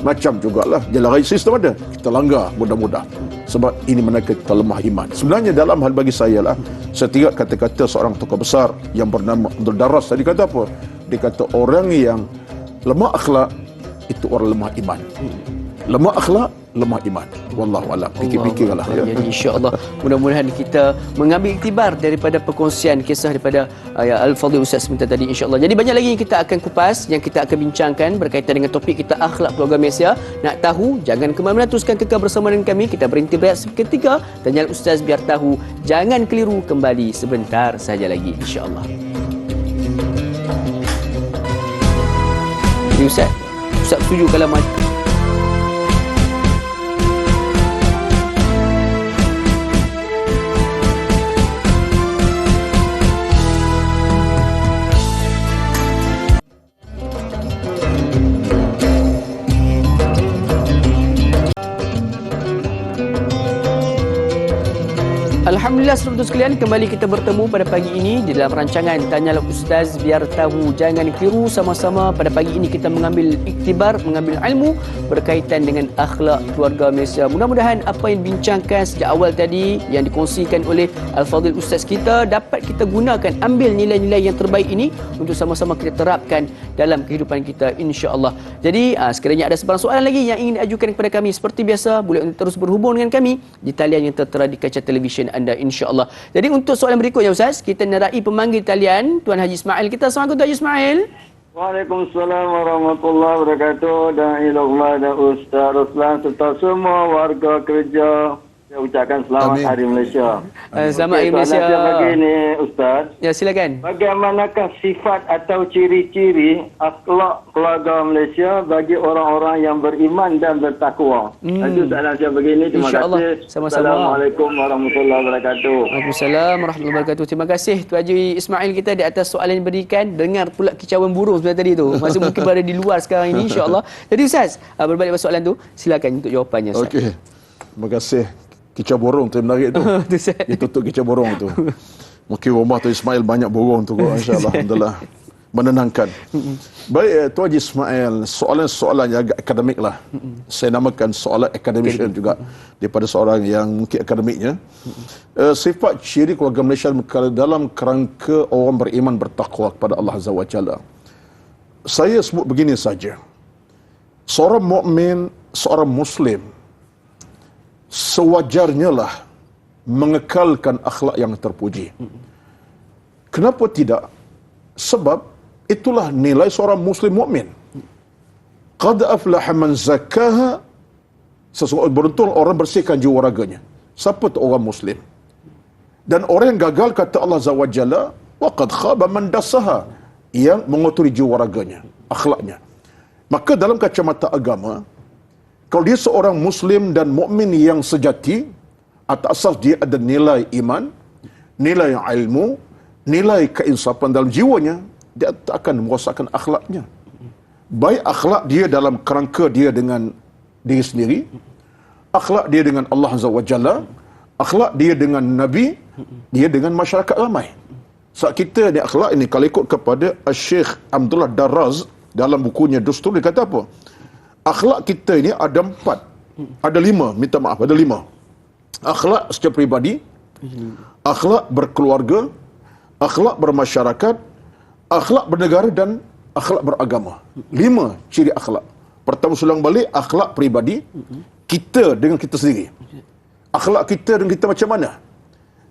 Macam jugalah jalan raya sistem ada, kita langgar mudah-mudah. Sebab ini menandakan kita lemah iman. Sebenarnya dalam hal bagi saya lah, saya teringat kata-kata seorang tokoh besar yang bernama Abdul Darras. Tadi kata apa? Dia kata orang yang lemah akhlak itu orang lemah iman. Lemah akhlak, lemah iman. Wallahu a'lam. Fikir-fikirlah. Jadi insya-Allah mudah-mudahan kita mengambil iktibar daripada perkongsian kisah daripada Al-Fadhil Ustaz sebentar tadi, insya-Allah. Jadi banyak lagi yang kita akan kupas, yang kita akan bincangkan berkaitan dengan topik kita akhlak keluarga Malaysia. Nak tahu, jangan ke mana-mana, teruskan kekal bersama dengan kami. Kita berhenti berehat seketika. Tanya Ustaz biar tahu. Jangan keliru, kembali sebentar saja lagi, insya-Allah. Ustaz setuju kalau Alhamdulillah, saudara sekalian, kembali kita bertemu pada pagi ini di dalam rancangan Tanyalah Ustaz biar tahu, jangan keliru. Sama-sama pada pagi ini kita mengambil iktibar, mengambil ilmu berkaitan dengan akhlak keluarga Malaysia. Mudah-mudahan apa yang dibincangkan sejak awal tadi, yang dikongsikan oleh Al-Fadhil Ustaz kita, dapat kita gunakan, ambil nilai-nilai yang terbaik ini untuk sama-sama kita terapkan dalam kehidupan kita, insya-Allah. Jadi sekiranya ada sebarang soalan lagi yang ingin diajukan kepada kami, seperti biasa boleh terus berhubung dengan kami di talian yang tertera di kaca televisyen anda, insya-Allah. Jadi untuk soalan berikutnya Ustaz, kita nerai pemanggil talian Tuan Haji Ismail. Kita assalamualaikum Tuan Haji Ismail. Waalaikumsalam warahmatullahi wabarakatuh. Dan ilmu dan Ustaz Ruslan serta semua warga kerja, saya ucapkan selamat Amin. Hari Malaysia. Selamat Hari Malaysia. Soalan saya pagi ni Ustaz, Ya, silakan. bagaimanakah sifat atau ciri-ciri akhlak keluarga Malaysia bagi orang-orang yang beriman dan bertakwa? Itu soalan saya begini. Terima InsyaAllah. kasih. Sama-sama. Assalamualaikum warahmatullahi wabarakatuh. Waalaikumsalam warahmatullahi wabarakatuh. Terima kasih Tuan Haji Ismail kita di atas soalan yang diberikan. Dengar pula kicauan burung sebentar tadi tu. Masih mungkin berada di luar sekarang ini, insya-Allah. Jadi Ustaz, berbalik pada soalan tu, silakan untuk jawapannya Ustaz. Okey. Terima kasih. Kicau burung tu yang menarik tu. Tu, Ustaz. Dia tutup kicau burung tu. Mungkin rumah tu Ismail banyak burung tu, insya-Allah. Alhamdulillah. Menenangkan. Baik, Tuan Haji Ismail, soalan-soalan yang agak akademik lah. Saya namakan soalan academician juga daripada seorang yang mungkin akademiknya. Sifat ciri keluarga Malaysia dalam kerangka orang beriman bertakwa kepada Allah Azza wa Jalla. Saya sebut begini saja. Seorang mukmin, seorang Muslim, sewajarnya lah mengekalkan akhlak yang terpuji. Kenapa tidak? Sebab itulah nilai seorang muslim mukmin. Qad aflaha man zakkaha, sesuatu beruntung orang bersihkan jiwa raganya. Siapa tu orang muslim? Dan orang yang gagal, kata Allah Azza wa Jalla, wa qad khaba man dassaha, yang mengotori jiwa raganya, akhlaknya. Maka dalam kacamata agama, kalau dia seorang muslim dan mukmin yang sejati, atas asas dia ada nilai iman, nilai ilmu, nilai keinsafan dalam jiwanya, dia tak akan merosakkan akhlaknya. Baik akhlak dia dalam kerangka dia dengan diri sendiri, akhlak dia dengan Allah Azza wa Jalla, akhlak dia dengan Nabi, dia dengan masyarakat ramai. Saat kita ni akhlak ini, kalau ikut kepada Syekh Abdullah Darraz dalam bukunya Dustur, dia kata apa? Akhlak kita ini ada 4, ada 5, minta maaf, ada 5. Akhlak secara peribadi, akhlak berkeluarga, akhlak bermasyarakat, akhlak bernegara dan akhlak beragama. 5 ciri akhlak. Pertama sulang balik, akhlak peribadi, kita dengan kita sendiri. Akhlak kita dengan kita macam mana?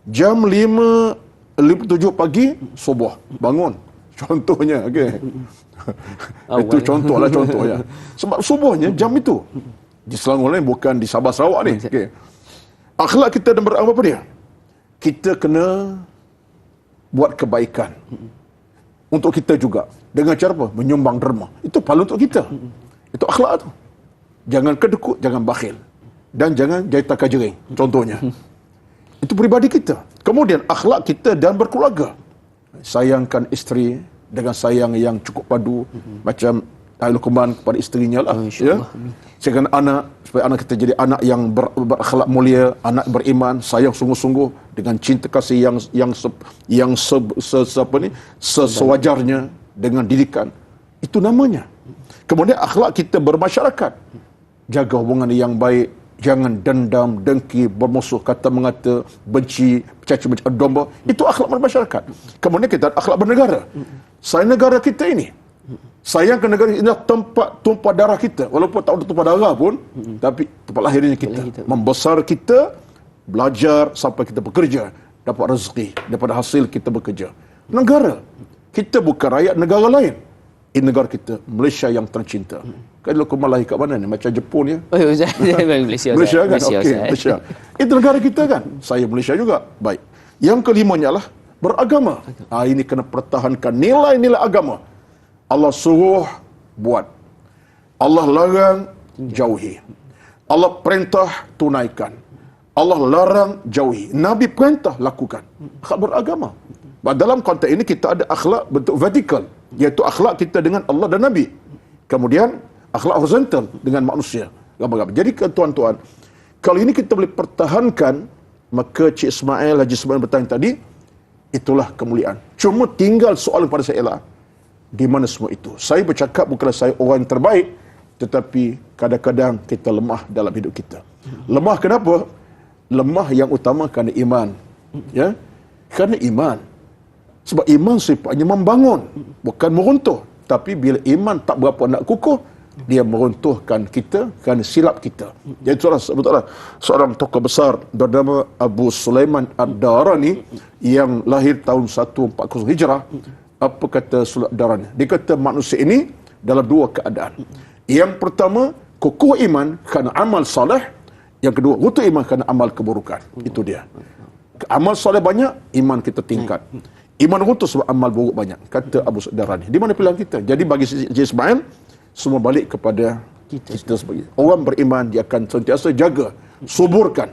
Jam 5:57 pagi, subuh, bangun. Contohnya, okey. Itu contohlah contohnya. Sebab subuhnya jam itu. Di Selangor ni, bukan di Sabah Sarawak ni. Okey. Akhlak kita dan beramal apa dia? Kita kena buat kebaikan. Untuk kita juga. Dengan cara apa? Menyumbang derma. Itu pahala untuk kita. Itu akhlak tu. Jangan kedekut, jangan bakhil. Dan jangan jahit takar jering. Contohnya. Itu peribadi kita. Kemudian akhlak kita dan berkeluarga. Sayangkan isteri dengan sayang yang cukup padu. Macam Nabi Luqman kepada isterinya lah. Ya? Sayangkan anak, supaya anak kita jadi anak yang berakhlak mulia, anak beriman, sayang sungguh-sungguh dengan cinta kasih sewajarnya, dengan didikan. Itu namanya. Kemudian akhlak kita bermasyarakat. Jaga hubungan yang baik, jangan dendam, dengki, bermusuh, kata mengata, benci, caci macam domba. Itu akhlak bermasyarakat. Kemudian kita ada akhlak bernegara. Sayang negara kita ini. Sayang ke negara ini tempat tumpah darah kita. Walaupun tak ada tumpah darah pun, tapi tempat lahirnya kita. Membesar kita, belajar sampai kita bekerja, dapat rezeki daripada hasil kita bekerja. Negara. Kita bukan rakyat negara lain. Ini negara kita, Malaysia yang tercinta. Kan lu lahir kat mana ni? Macam Jepun ya? Oh, Ustaz. Malaysia, Malaysia kan? Malaysia, Okey, Malaysia. Itu negara kita kan? Saya Malaysia juga. Baik. Yang kelimanya lah beragama. Ini kena pertahankan nilai-nilai agama. Allah suruh buat. Allah larang jauhi. Allah perintah tunaikan. Allah larang jauhi. Nabi perintah lakukan. Akhlak beragama. Dalam konteks ini kita ada akhlak bentuk vertikal, iaitu akhlak kita dengan Allah dan Nabi. Kemudian akhlak horizontal dengan manusia. Jadi tuan-tuan, kalau ini kita boleh pertahankan, maka Cik Ismail, Haji Ismail bertanya tadi, itulah kemuliaan. Cuma tinggal soalan pada saya ialah, di mana semua itu? Saya bercakap bukanlah saya orang yang terbaik, tetapi kadang-kadang kita lemah dalam hidup kita. Lemah kenapa? Lemah yang utama kerana iman. Ya? Kerana iman. Sebab iman sifatnya membangun, bukan meruntuh. Tapi bila iman tak berapa nak kukuh, dia meruntuhkan kita kerana silap kita. Jadi sebetulnya seorang tokoh besar bernama Abu Sulaiman Ad-Darani yang lahir tahun 140 Hijrah. Apa kata Ad-Darani? Dia kata manusia ini dalam 2 keadaan. Yang pertama, kukuh iman kerana amal soleh. Yang kedua, runtuh iman kerana amal keburukan. Itu dia. Amal soleh banyak, iman kita tingkat. Iman runtuh sebab amal buruk banyak. Kata Abu Darani. Di mana pilihan kita? Jadi bagi Ismail, semua balik kepada kita sebagai orang beriman. Dia akan sentiasa jaga, suburkan,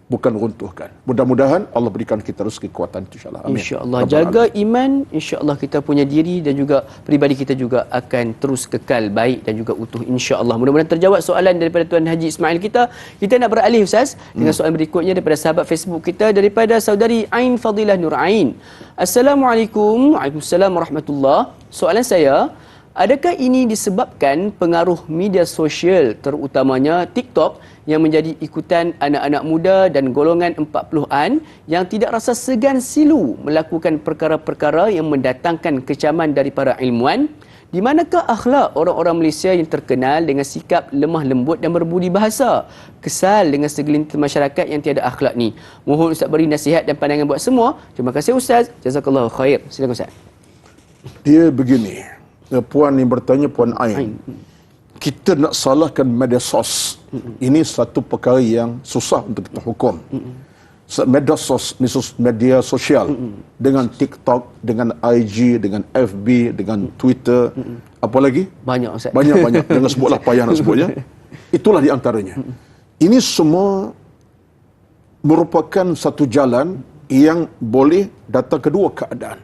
bukan runtuhkan. Mudah-mudahan Allah berikan kita rezeki kekuatan, insyaAllah. Amin. InsyaAllah. Jaga iman, insyaAllah kita punya diri dan juga peribadi kita juga akan terus kekal baik dan juga utuh, insyaAllah. Mudah-mudahan terjawab soalan daripada Tuan Haji Ismail kita. Kita nak beralih, Ustaz, dengan soalan berikutnya daripada sahabat Facebook kita, daripada saudari Ain Fadilah Nur Ain. Assalamualaikum. Waalaikumsalam warahmatullahi. Soalan saya, adakah ini disebabkan pengaruh media sosial, terutamanya TikTok, yang menjadi ikutan anak-anak muda dan golongan 40-an yang tidak rasa segan silu melakukan perkara-perkara yang mendatangkan kecaman dari para ilmuwan? Di manakah akhlak orang-orang Malaysia yang terkenal dengan sikap lemah lembut dan berbudi bahasa? Kesal dengan segelintir masyarakat yang tiada akhlak ni. Mohon Ustaz beri nasihat dan pandangan buat semua. Terima kasih Ustaz. Jazakallahu khair. Silakan Ustaz. Dia begini. Puan yang bertanya, Puan Ain. Kita nak salahkan media sos. Ini satu perkara yang susah untuk kita hukum. Media sosial dengan TikTok, dengan IG, dengan FB, dengan Twitter, apa lagi? Banyak, Ustaz. Banyak. Jangan sebutlah, payah nak sebutnya. Itulah di antaranya. Ini semua merupakan satu jalan yang boleh datang kedua keadaan.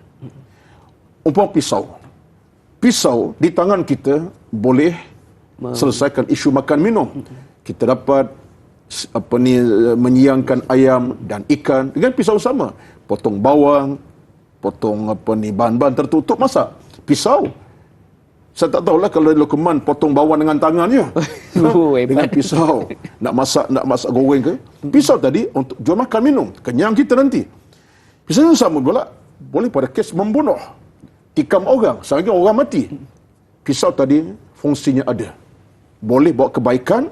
Umpama pisau di tangan kita boleh selesaikan isu makan minum. Kita dapat menyiangkan ayam dan ikan dengan pisau sama. Potong bawang, potong bahan-bahan tertutup, masak. Pisau. Saya tak tahulah kalau Luqman potong bawang dengan tangannya. Dengan pisau. Nak masak goreng ke? Pisau tadi untuk jual makan minum. Kenyang kita nanti. Pisau yang sama pula boleh pada kes membunuh. Tikam orang, sehingga orang mati. Pisau tadi fungsinya ada. Boleh bawa kebaikan,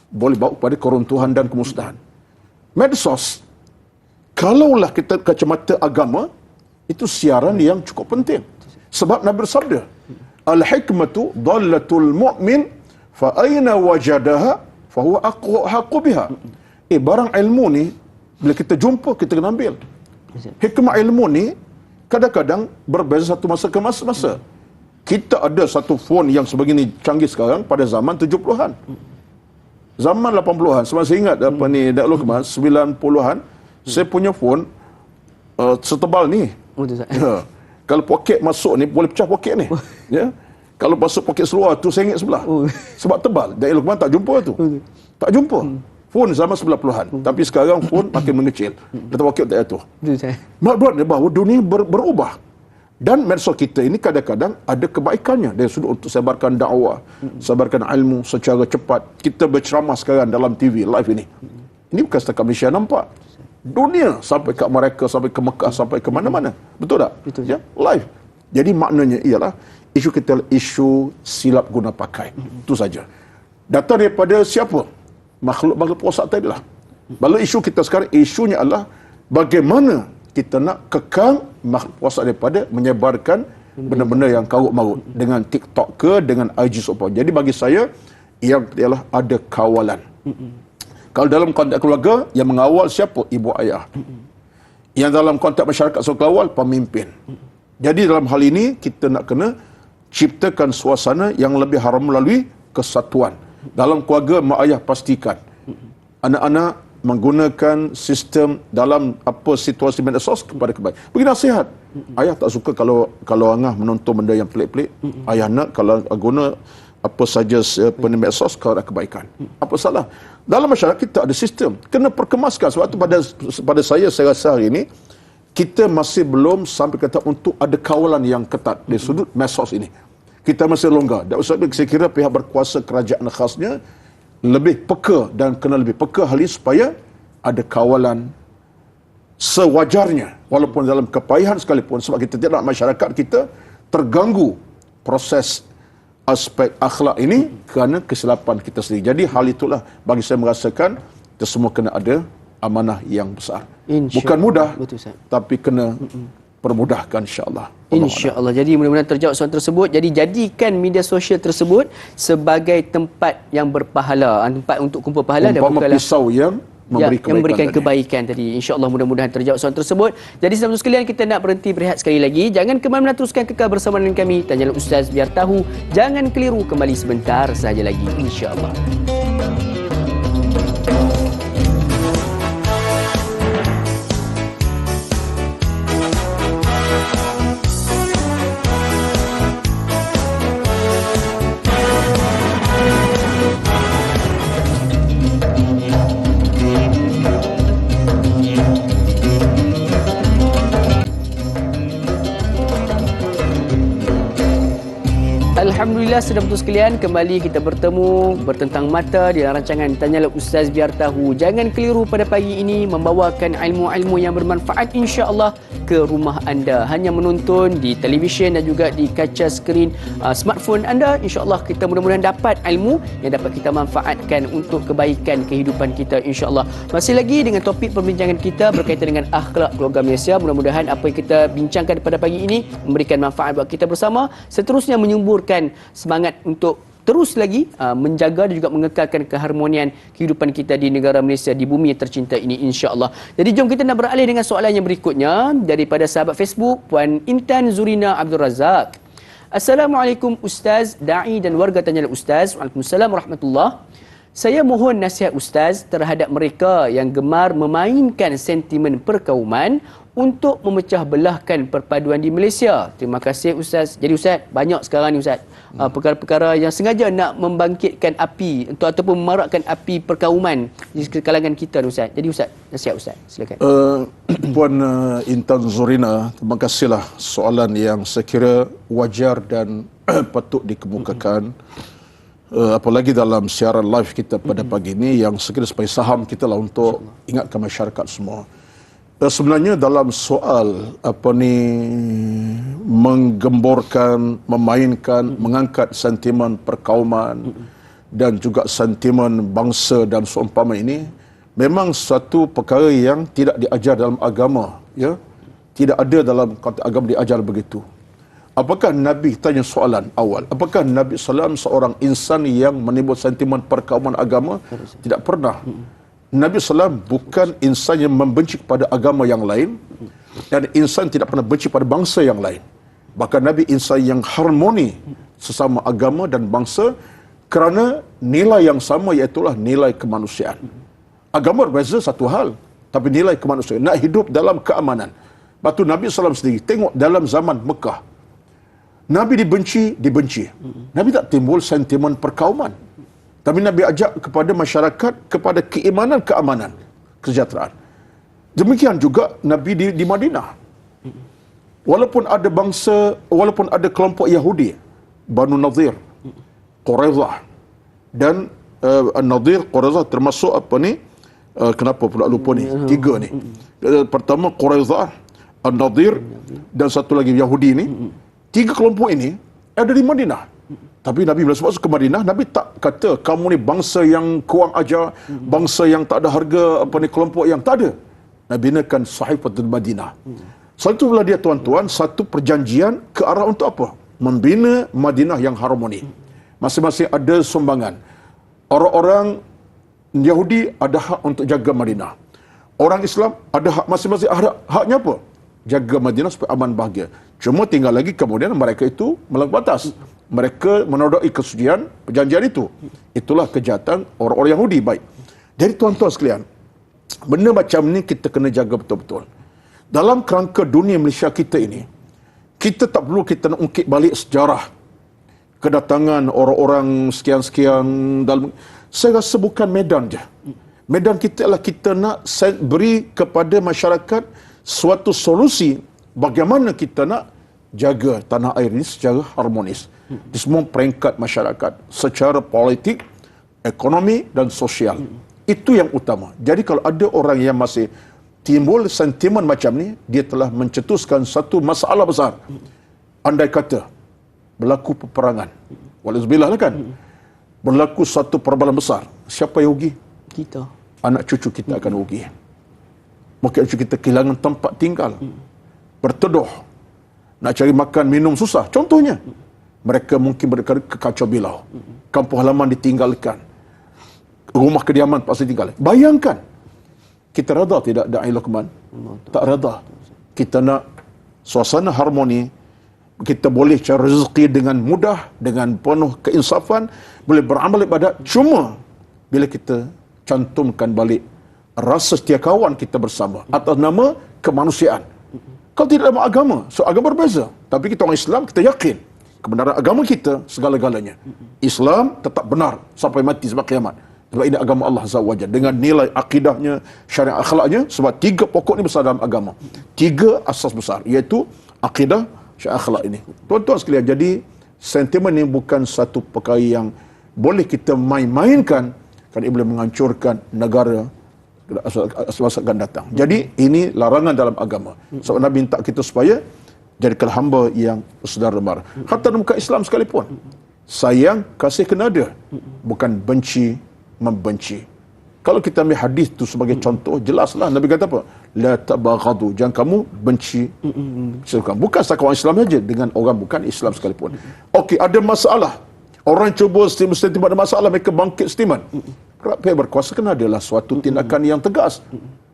boleh bawa kepada keruntuhan dan kemusnahan. Medsos, kalaulah kita kacamata agama, itu siaran yang cukup penting. Sebab Nabi bersabda, al-hikmatu dallatul mu'min fa aina wajadaha fa huwa haqqu biha. Barang ilmu ni bila kita jumpa kita kena ambil. Hikmah ilmu ni kadang-kadang berbeza satu masa ke masa. Kita ada satu phone yang sebegini canggih sekarang pada zaman 70-an. Zaman 80-an, saya ingat Luqman 90-an, saya punya phone setebal ni. Kalau poket masuk ni, boleh pecah poket ni. Ya. Kalau masuk poket seluar tu, RM1 sebelah. Sebab tebal. Dari Luqman tak jumpa tu. Tak jumpa. Phone zaman 90-an. Tapi sekarang phone makin mengecil. Letak poket tak jatuh. Maksudnya bahawa dunia berubah. Dan medsos kita ini kadang-kadang ada kebaikannya. Dari sudut untuk sebarkan dakwah, sebarkan ilmu secara cepat. Kita berceramah sekarang dalam TV, live ini. Ini bukan setakat Malaysia nampak. Dunia sampai ke Amerika, sampai ke Mekah, sampai ke mana-mana. Betul tak? Betul. Ya, live. Jadi maknanya ialah isu kita isu silap guna pakai. Itu saja. Datang daripada siapa? Makhluk puasa tadi lah. Lalu isu kita sekarang, isunya adalah bagaimana kita nak kekang makhluk puasa daripada menyebarkan benda-benda yang karut marut dengan TikTok ke, dengan IG sopon. Jadi bagi saya, ia ialah ada kawalan. Kalau dalam konteks keluarga, yang mengawal siapa? Ibu ayah. Yang dalam konteks masyarakat sekawal, pemimpin. Jadi dalam hal ini, kita nak kena ciptakan suasana yang lebih haram melalui kesatuan. Dalam keluarga, mak ayah pastikan anak-anak menggunakan sistem dalam apa situasi media sos kepada kebaikan. Bagi nasihat. Ayah tak suka kalau angah menonton benda yang pelik-pelik. Ayah nak kalau guna apa saja media sos kalau ada kebaikan. Apa salah? Dalam masyarakat kita ada sistem. Kena perkemaskan. Sebab itu pada saya rasa hari ini kita masih belum sampai kata untuk ada kawalan yang ketat dari sudut medsos ini. Kita masih longgar. Dan sebab saya kira pihak berkuasa kerajaan khasnya lebih peka dan kena lebih peka hal ini supaya ada kawalan sewajarnya walaupun dalam kepayahan sekalipun, sebab kita tidak nak masyarakat kita terganggu proses aspek akhlak ini kerana kesilapan kita sendiri. Jadi hal itulah bagi saya merasakan kita semua kena ada amanah yang besar. Bukan mudah, betul, tapi kena permudahkan insya-Allah. InsyaAllah. Jadi mudah-mudahan terjawab soalan tersebut. Jadi jadikan media sosial tersebut sebagai tempat yang berpahala, tempat untuk kumpul pahala dan bukanlah pisau yang memberikan kebaikan tadi. InsyaAllah mudah-mudahan terjawab soalan tersebut. Jadi sahabat sekalian, kita nak berhenti berehat sekali lagi. Jangan ke mana-mana, teruskan kekal bersama dengan kami. Tanya Ustaz biar tahu. Jangan keliru, kembali sebentar saja lagi insya-Allah. Alhamdulillah, saudara-saudara sekalian, kembali kita bertemu bertentang mata di rancangan Tanyalah Ustaz Biar Tahu. Jangan keliru, pada pagi ini membawakan ilmu-ilmu yang bermanfaat insya-Allah ke rumah anda. Hanya menonton di televisyen dan juga di kaca skrin smartphone anda, insya-Allah kita mudah-mudahan dapat ilmu yang dapat kita manfaatkan untuk kebaikan kehidupan kita insya-Allah. Masih lagi dengan topik perbincangan kita berkaitan dengan akhlak keluarga Malaysia. Mudah-mudahan apa yang kita bincangkan pada pagi ini memberikan manfaat buat kita bersama, seterusnya menyuburkan semangat untuk terus lagi menjaga dan juga mengekalkan keharmonian kehidupan kita di negara Malaysia, di bumi yang tercinta ini insya-Allah. Jadi jom kita nak beralih dengan soalan yang berikutnya daripada sahabat Facebook Puan Intan Zurina Abdul Razak. Assalamualaikum Ustaz, Da'i dan warga Tanyalah Ustaz. Waalaikumsalam warahmatullahi. Saya mohon nasihat Ustaz terhadap mereka yang gemar memainkan sentimen perkauman untuk memecah belahkan perpaduan di Malaysia. Terima kasih Ustaz. Jadi Ustaz, banyak sekarang ni Ustaz perkara-perkara yang sengaja nak membangkitkan api ataupun memarakkan api perkauman di kalangan kita ni Ustaz. Jadi Ustaz, nasihat Ustaz, silakan. Puan Intan Zurina, terima kasihlah soalan yang saya kira wajar dan patut dikemukakan. Apalagi dalam siaran live kita pada pagi ini yang sekiranya sebagai saham kita lah untuk ingatkan masyarakat semua. Sebenarnya dalam soal menggemborkan, memainkan, mengangkat sentimen perkauman dan juga sentimen bangsa dan seumpama ini memang satu perkara yang tidak diajar dalam agama, ya. Tidak ada dalam konteks agama diajar begitu. Apakah Nabi, tanya soalan awal, apakah Nabi SAW seorang insan yang menimbul sentimen perkauman agama? Tidak pernah. Nabi SAW bukan insan yang membenci kepada agama yang lain dan insan tidak pernah benci pada bangsa yang lain. Bahkan Nabi insan yang harmoni sesama agama dan bangsa kerana nilai yang sama, iaitulah nilai kemanusiaan. Agama berbeza satu hal, tapi nilai kemanusiaan, nak hidup dalam keamanan. Lepas tu Nabi SAW sendiri, tengok dalam zaman Mekah, Nabi dibenci. Nabi tak timbul sentimen perkauman. Tapi Nabi ajak kepada masyarakat kepada keimanan, keamanan, kesejahteraan. Demikian juga Nabi di Madinah. Walaupun ada kelompok Yahudi, Banu Nadir, Quraidah dan Nadir, Quraidah termasuk kenapa pula lupa ni? Tiga ni. Pertama Quraidah, Nadir dan satu lagi Yahudi ni. Tiga kelompok ini ada di Madinah. Tapi Nabi bila masuk ke Madinah, Nabi tak kata kamu ni bangsa yang kurang ajar, bangsa yang tak ada harga, kelompok yang tak ada. Nabi binakan Sahifatul Madinah. Satu pula dia tuan-tuan, satu perjanjian ke arah untuk apa? Membina Madinah yang harmoni. Masing-masing ada sumbangan. Orang-orang Yahudi ada hak untuk jaga Madinah. Orang Islam ada hak, masing-masing haknya apa? Jaga Madinah supaya aman bahagia. Cuma tinggal lagi kemudian mereka itu melampaui batas. Mereka menodai kesucian perjanjian itu. Itulah kejahatan orang-orang Yahudi. Baik. Jadi tuan-tuan sekalian, benda macam ni kita kena jaga betul-betul. Dalam kerangka dunia Malaysia kita ini, kita tak perlu kita nak ungkit balik sejarah kedatangan orang-orang sekian-sekian dalam. Saya rasa bukan medan je. Medan kita adalah kita nak beri kepada masyarakat suatu solusi bagaimana kita nak jaga tanah air ini secara harmonis di semua peringkat masyarakat, secara politik, ekonomi dan sosial. Itu yang utama. Jadi kalau ada orang yang masih timbul sentimen macam ni, dia telah mencetuskan satu masalah besar. Andai kata berlaku peperangan, walauzubillah lah kan, berlaku satu perbalan besar, siapa yang rugi? Kita. Anak cucu kita akan rugi. Mungkin kita kehilangan tempat tinggal, berteduh, nak cari makan, minum susah. Contohnya, mereka mungkin ke kacau bilau, kampung halaman ditinggalkan, rumah kediaman pasti tinggal. Bayangkan, kita reda tidak Da'i Luqman? Tak reda. Kita nak suasana harmoni, kita boleh cari rezeki dengan mudah, dengan penuh keinsafan, boleh beramal ibadat. Cuma bila kita cantumkan balik rasa setia kawan kita bersama atas nama kemanusiaan. Kalau tidak dalam agama, so agama berbeza. Tapi kita orang Islam, kita yakin kebenaran agama kita segala-galanya. Islam tetap benar sampai mati, sampai kiamat. Sebab ini agama Allah Azza wa Jalla dengan nilai akidahnya, syariat akhlaknya. Sebab tiga pokok ini besar dalam agama. Tiga asas besar, iaitu akidah, syariat akhlak ini. Tuan-tuan sekalian, jadi Sentimen ini bukan satu perkara yang boleh kita main-mainkan kerana ia boleh menghancurkan negara masa akan datang. Jadi ini larangan dalam agama. Sebab Nabi minta kita supaya jadikan hamba yang saudara mara. Hatta dalam Islam sekalipun. Sayang, kasih kena ada. Bukan benci, membenci. Kalau kita ambil hadis tu sebagai contoh, jelaslah Nabi kata apa? La tabaghadu, jangan kamu benci. Bukan setakat orang Islam saja, dengan orang bukan Islam sekalipun. Okey, ada masalah. Orang cuba setiap ada masalah, mereka bangkit statement. Pihak berkuasa kena adalah suatu tindakan yang tegas.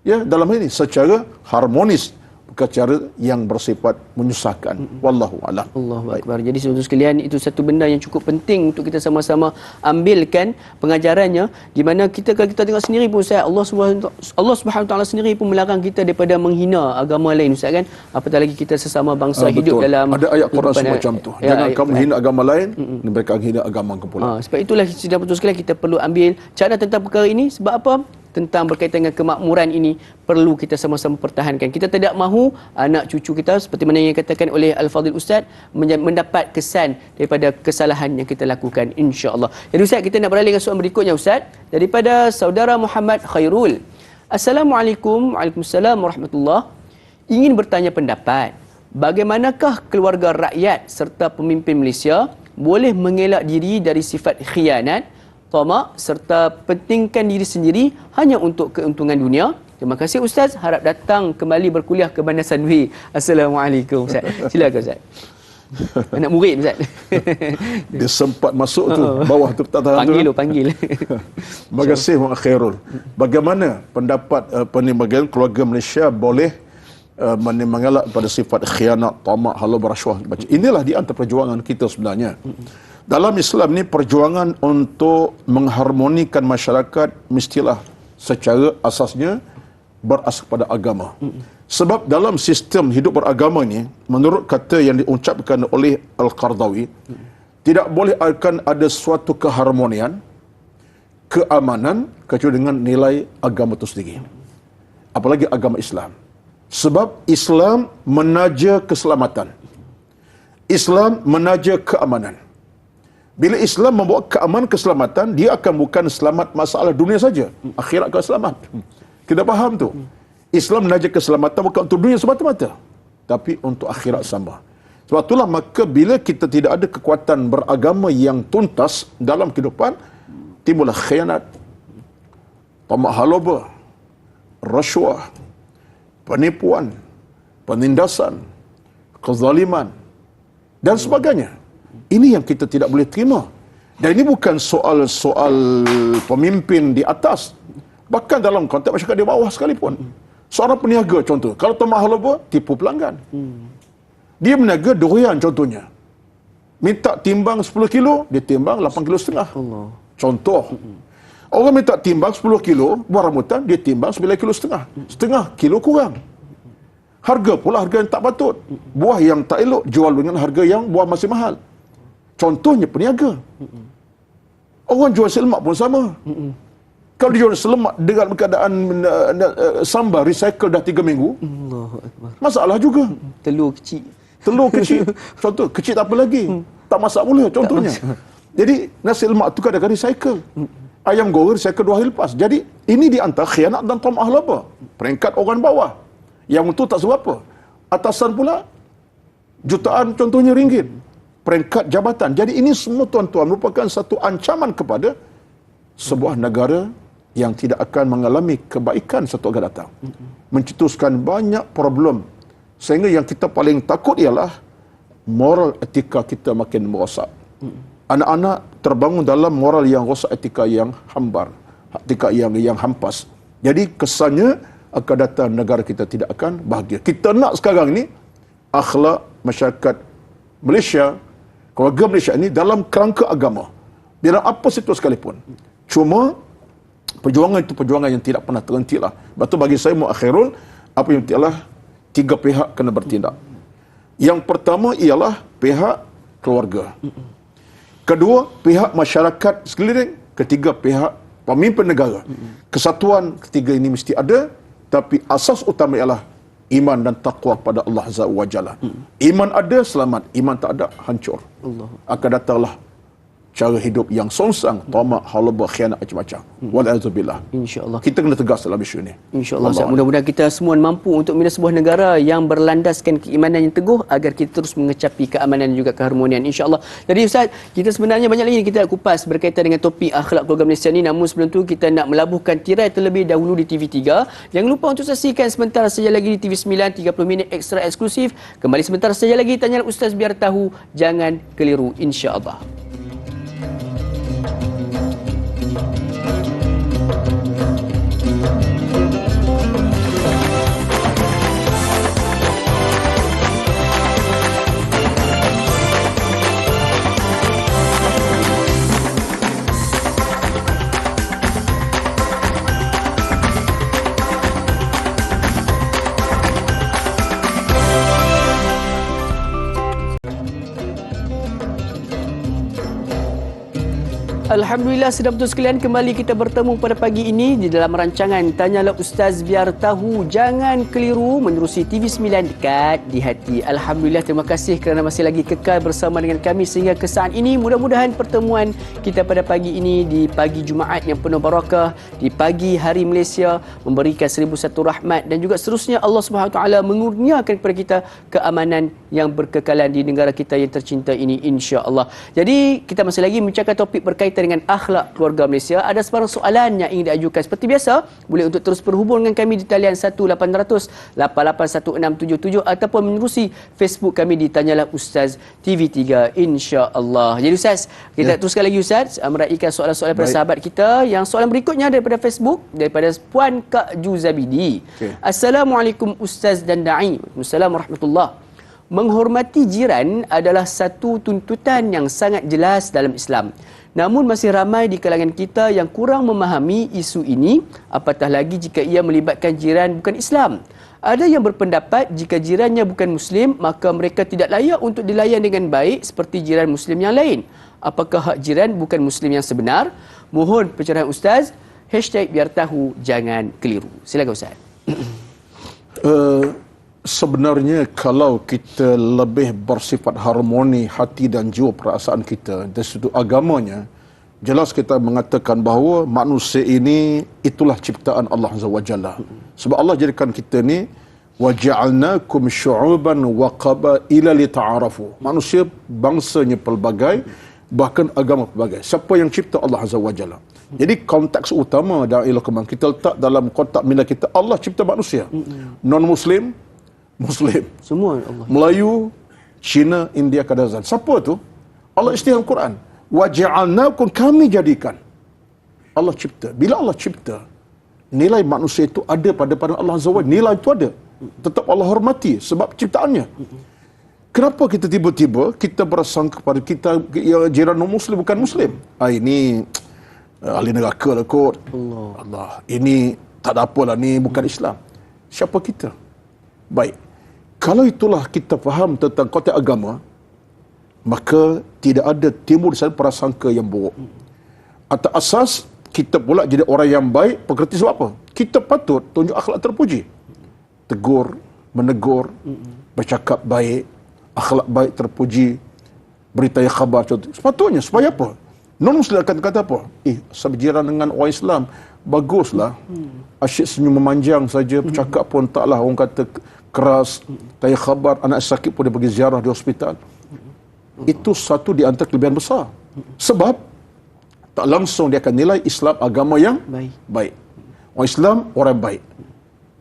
Ya, dalam hal ini secara harmonis, bukan cara yang bersifat menyusahkan. Wallahu a'lam. Allahu akbar. Jadi saudara sekalian, itu satu benda yang cukup penting untuk kita sama-sama ambilkan pengajarannya, di mana kalau kita tengok sendiri pun Ustaz, Allah Subhanahu taala sendiri pun melarang kita daripada menghina agama lain Ustaz kan. Apatah lagi kita sesama bangsa hidup betul. dalam ada ayat Quran semacam tu. Jangan kamu hina agama lain, mereka hina agama kamu pula. Sebab itulah sudah betul sekali kita perlu ambil cara tentang perkara ini. Sebab apa? Tentang berkaitan dengan kemakmuran ini perlu kita sama-sama pertahankan. Kita tidak mahu anak cucu kita seperti mana yang dikatakan oleh Al-Fadhil Ustaz mendapat kesan daripada kesalahan yang kita lakukan, insya-Allah. Jadi Ustaz, kita nak beralih ke soalan berikutnya Ustaz, daripada saudara Muhammad Khairul. Assalamualaikum. Waalaikumsalam warahmatullahi. Ingin bertanya pendapat, bagaimanakah keluarga rakyat serta pemimpin Malaysia boleh mengelak diri dari sifat khianat, tamak serta pentingkan diri sendiri hanya untuk keuntungan dunia? Terima kasih Ustaz, harap datang kembali berkuliah ke Bandar Sanwi. Assalamualaikum Ustaz. Silakan Ustaz. Anak murid Ustaz. Dia sempat masuk tu, bawah tu tak tahan panggil tu. Panggil. Terima kasih Muhammad Khairul. Bagaimana pendapat bagian keluarga Malaysia boleh mengelak pada sifat khianat, tamak, hala berasuah? Inilah di antara perjuangan kita sebenarnya. Dalam Islam ni perjuangan untuk mengharmonikan masyarakat mestilah secara asasnya berasas pada agama. Sebab dalam sistem hidup beragama ni, menurut kata yang diucapkan oleh Al-Qardawi, tidak boleh akan ada suatu keharmonian, keamanan kecuali dengan nilai agama itu sendiri. Apalagi agama Islam. Sebab Islam menaja keselamatan. Islam menaja keamanan. Bila Islam membawa keamanan keselamatan, dia akan bukan selamat masalah dunia saja, akhirat akan selamat. Kita faham tu. Islam menaja keselamatan bukan untuk dunia semata-mata, tapi untuk akhirat sama. Sebab itulah maka bila kita tidak ada kekuatan beragama yang tuntas dalam kehidupan, timbullah khianat, tamak halaba, rasuah, penipuan, penindasan, kezaliman dan sebagainya. Ini yang kita tidak boleh terima. Dan ini bukan soal pemimpin di atas. Bahkan dalam konteks masyarakat di bawah sekalipun. Seorang peniaga contoh, kalau tamak halaba, tipu pelanggan. Dia meniaga durian contohnya. Minta timbang 10 kilo, dia timbang 8 kilo setengah. Contoh. Orang minta timbang 10 kilo, buah rambutan, dia timbang 9 kilo setengah. Setengah kilo kurang. Harga pula harga yang tak patut. Buah yang tak elok, jual dengan harga yang buah masih mahal. Contohnya peniaga. Orang jual selemak pun sama. Kalau dijual selemak dengan keadaan sambal recycle dah 3 minggu, masalah juga. Telur kecil. Contoh, kecil tak apa lagi. Tak masak pula contohnya. Jadi nasi lemak tu kadang-kadang recycle. Ayam goreng recycle 2 hari lepas. Jadi ini di antara khianat dan tamak halaba. Peringkat orang bawah. Yang itu tak seberapa. Atasan pula jutaan contohnya ringgit. Peringkat jabatan. Jadi ini semua tuan-tuan merupakan satu ancaman kepada sebuah negara yang tidak akan mengalami kebaikan satu akan datang. Mencetuskan banyak problem. Sehingga yang kita paling takut ialah moral etika kita makin merosak. Anak-anak terbangun dalam moral yang rosak, etika yang hambar, etika yang hampas. Jadi kesannya akan datang negara kita tidak akan bahagia. Kita nak sekarang ni akhlak masyarakat Malaysia, keluarga Malaysia ini dalam kerangka agama. Dalam apa situ sekalipun. Cuma perjuangan itu perjuangan yang tidak pernah terhenti lah. Sebab tu bagi saya muakhirul, apa yang ialah 3 pihak kena bertindak. Yang pertama ialah pihak keluarga. Kedua, pihak masyarakat sekeliling. Ketiga, pihak pemimpin negara. Kesatuan ketiga ini mesti ada, tapi asas utama ialah iman dan taqwa kepada Allah Azza wa Jalla. Iman ada, selamat. Iman tak ada, hancur. Allah. Akan datanglah cara hidup yang songsang, tamak, halaba, khianat, macam-macam. Wal'azubillah. InsyaAllah. Kita kena tegas dalam isu ini. InsyaAllah Ustaz. Mudah-mudahan kita semua mampu untuk membina sebuah negara yang berlandaskan keimanan yang teguh agar kita terus mengecapi keamanan dan juga keharmonian, InsyaAllah. Jadi Ustaz, kita sebenarnya banyak lagi kita nak kupas berkaitan dengan topik akhlak keluarga Malaysia ni. Namun sebelum tu kita nak melabuhkan tirai terlebih dahulu di TV3. Jangan lupa untuk saksikan sebentar saja lagi di TV9 30 minit ekstra eksklusif. Kembali sebentar saja lagi Tanyalah Ustaz biar tahu, jangan keliru, insya-Allah. Alhamdulillah, sedang betul sekalian, kembali kita bertemu pada pagi ini di dalam rancangan Tanyalah Ustaz biar tahu, jangan keliru, menerusi TV9 dekat di hati. Alhamdulillah, terima kasih kerana masih lagi kekal bersama dengan kami sehingga ke saat ini. Mudah-mudahan pertemuan kita pada pagi ini di pagi Jumaat yang penuh barakah, di pagi hari Malaysia, memberikan 1001 rahmat dan juga seterusnya Allah SWT mengurniakan kepada kita keamanan yang berkekalan di negara kita yang tercinta ini, insya-Allah. Jadi kita masih lagi membicarakan topik berkaitan dengan akhlak keluarga Malaysia. Ada sebarang soalan yang ingin diajukan, seperti biasa boleh untuk terus berhubung dengan kami di talian 1-800-881677 ataupun menerusi Facebook kami di Tanyalah Ustaz TV3, insya-Allah. Jadi Ustaz, kita teruskan lagi Ustaz, meraihkan soalan-soalan daripada sahabat kita. Yang soalan berikutnya daripada Facebook, daripada Puan Kak Ju Zabidi. Assalamualaikum Ustaz dan Da'i. Waalaikumsalam warahmatullahi. Menghormati jiran adalah satu tuntutan yang sangat jelas dalam Islam. Namun masih ramai di kalangan kita yang kurang memahami isu ini, apatah lagi jika ia melibatkan jiran bukan Islam. Ada yang berpendapat jika jirannya bukan Muslim, maka mereka tidak layak untuk dilayan dengan baik seperti jiran Muslim yang lain. Apakah hak jiran bukan Muslim yang sebenar? Mohon pencerahan Ustaz. #biar tahu, jangan keliru. Silakan Ustaz. Sebenarnya kalau kita lebih bersifat harmoni hati dan jiwa perasaan kita dari sudut agamanya, jelas kita mengatakan bahawa manusia ini itulah ciptaan Allah Azza wa Jalla. Sebab Allah jadikan kita ni waja'alnakum syu'uban wa qabaila lita'arafu. Manusia bangsanya pelbagai, bahkan agama pelbagai. Siapa yang cipta? Allah Azza wa Jalla. Jadi konteks utama dalam ilmu kemang kita letak dalam konteks minda kita, Allah cipta manusia. Non-Muslim, Muslim. Semua Allah. Melayu, Cina, India, Kadazan. Siapa tu? Allah istilah Al-Quran. Waja'alnakum, kami jadikan. Allah cipta. Bila Allah cipta, nilai manusia itu ada pada Allah Azza wa Jalla. Nilai itu ada. Tetap Allah hormati sebab ciptaannya. Kenapa kita tiba-tiba kita berasangka kepada kita yang jiran non-Muslim bukan Muslim? Ini ahli neraka lah kot. Allah. Ini tak ada apalah, ni bukan Islam. Siapa kita? Baik. Kalau itulah kita faham tentang konteks agama, maka tidak ada timbul di sana prasangka yang buruk. Atas asas kita pula jadi orang yang baik, pengerti sebab apa? Kita patut tunjuk akhlak terpuji. Tegur, menegur, bercakap baik, akhlak baik terpuji, beritahu khabar contoh. Sepatutnya supaya apa? Non-Muslim akan kata apa? Seberjiran dengan orang Islam, baguslah. Asyik senyum memanjang saja, bercakap pun taklah orang kata keras, tanya khabar, anak sakit pun dia pergi ziarah di hospital. Itu satu di antara kelebihan besar. Sebab tak langsung dia akan nilai Islam agama yang baik. Orang Islam orang baik.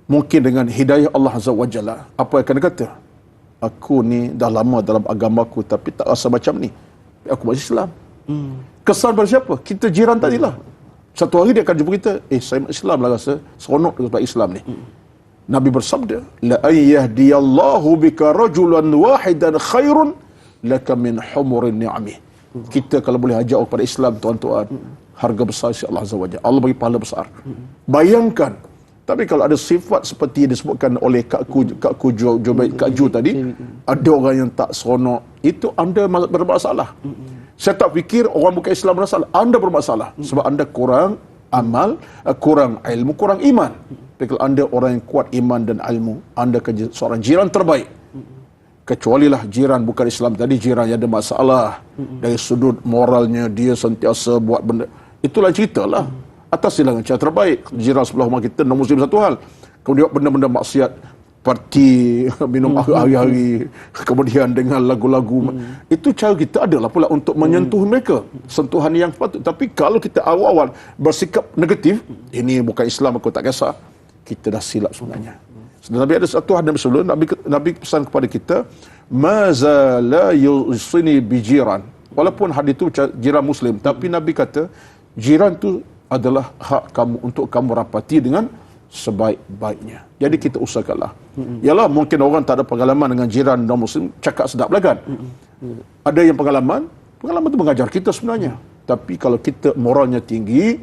Mungkin dengan hidayah Allah Azza wa Jalla, apa yang akan dia kata? Aku ni dah lama dalam agamaku tapi tak rasa macam ni. Aku masih Islam. Kesan pada siapa? Kita jiran tadilah. Satu hari dia akan jumpa kita, saya Islam lah rasa seronok dengan Islam ni. Nabi bersabda, la ayyahdiyallahu bika rajulan wahidan khairun laka min humurin ni'amih. Kita kalau boleh ajak orang pada Islam, tuan-tuan, harga besar si Allah Azza wa Jalla. Allah bagi pahala besar. Bayangkan, tapi kalau ada sifat seperti yang disebutkan oleh Kak Ju tadi, ada orang yang tak seronok, itu anda bermasalah. Saya tak fikir orang bukan Islam bermasalah. Anda bermasalah sebab anda kurang amal, kurang ilmu, kurang iman. Tapi kalau anda orang yang kuat iman dan ilmu, anda seorang jiran terbaik. Kecualilah jiran bukan Islam tadi, jiran yang ada masalah dari sudut moralnya, dia sentiasa buat benda, itulah cerita lah. Atas silangan cara terbaik. Jiran sebelah rumah kita non muslim satu hal, kemudian benda-benda maksiat, parti, minum hari-hari, kemudian dengan lagu-lagu, itu cara kita adalah pula untuk menyentuh mereka, sentuhan yang patut. Tapi kalau kita awal-awal bersikap negatif, ini bukan Islam, aku tak kisah, kita dah silap sebenarnya. Nabi ada satu hadis sebelum, Nabi pesan kepada kita, maza la yusini bijiran. Walaupun hadis itu jiran muslim, tapi Nabi kata jiran tu adalah hak kamu untuk kamu rapati dengan sebaik-baiknya. Jadi kita usahakanlah. Yalah, mungkin orang tak ada pengalaman dengan jiran non muslim, cakap sedap belaka. Ada yang pengalaman itu mengajar kita sebenarnya. Tapi kalau kita moralnya tinggi,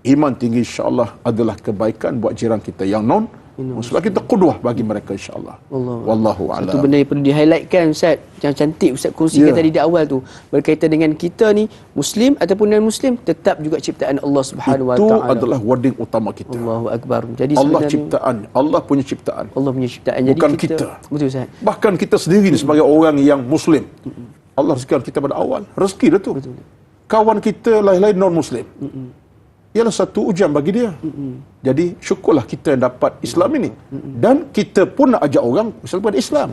iman tinggi, insya-Allah adalah kebaikan buat jiran kita yang non sebab kita qudwah bagi mereka, insya-Allah. Wallahu a'lam. Satu benda yang perlu di-highlightkan Ustaz, yang cantik Ustaz kongsikan tadi di awal tu, berkaitan dengan kita ni muslim ataupun non muslim, tetap juga ciptaan Allah Subhanahu wa taala. Itu adalah wording utama kita. Allahu akbar. Jadi Allah ciptaan, Allah punya ciptaan. Allah punya ciptaan. Jadi bukan kita. Betul Ustaz. Bahkan kita sendiri ni sebagai orang yang muslim, Allah rezekikan kita pada awal. Rezeki dah tu. Betul. Kawan kita lain-lain non muslim. Ialah satu ujian bagi dia. Jadi syukurlah kita yang dapat Islam ini. Dan kita pun nak ajak orang misalnya pada Islam.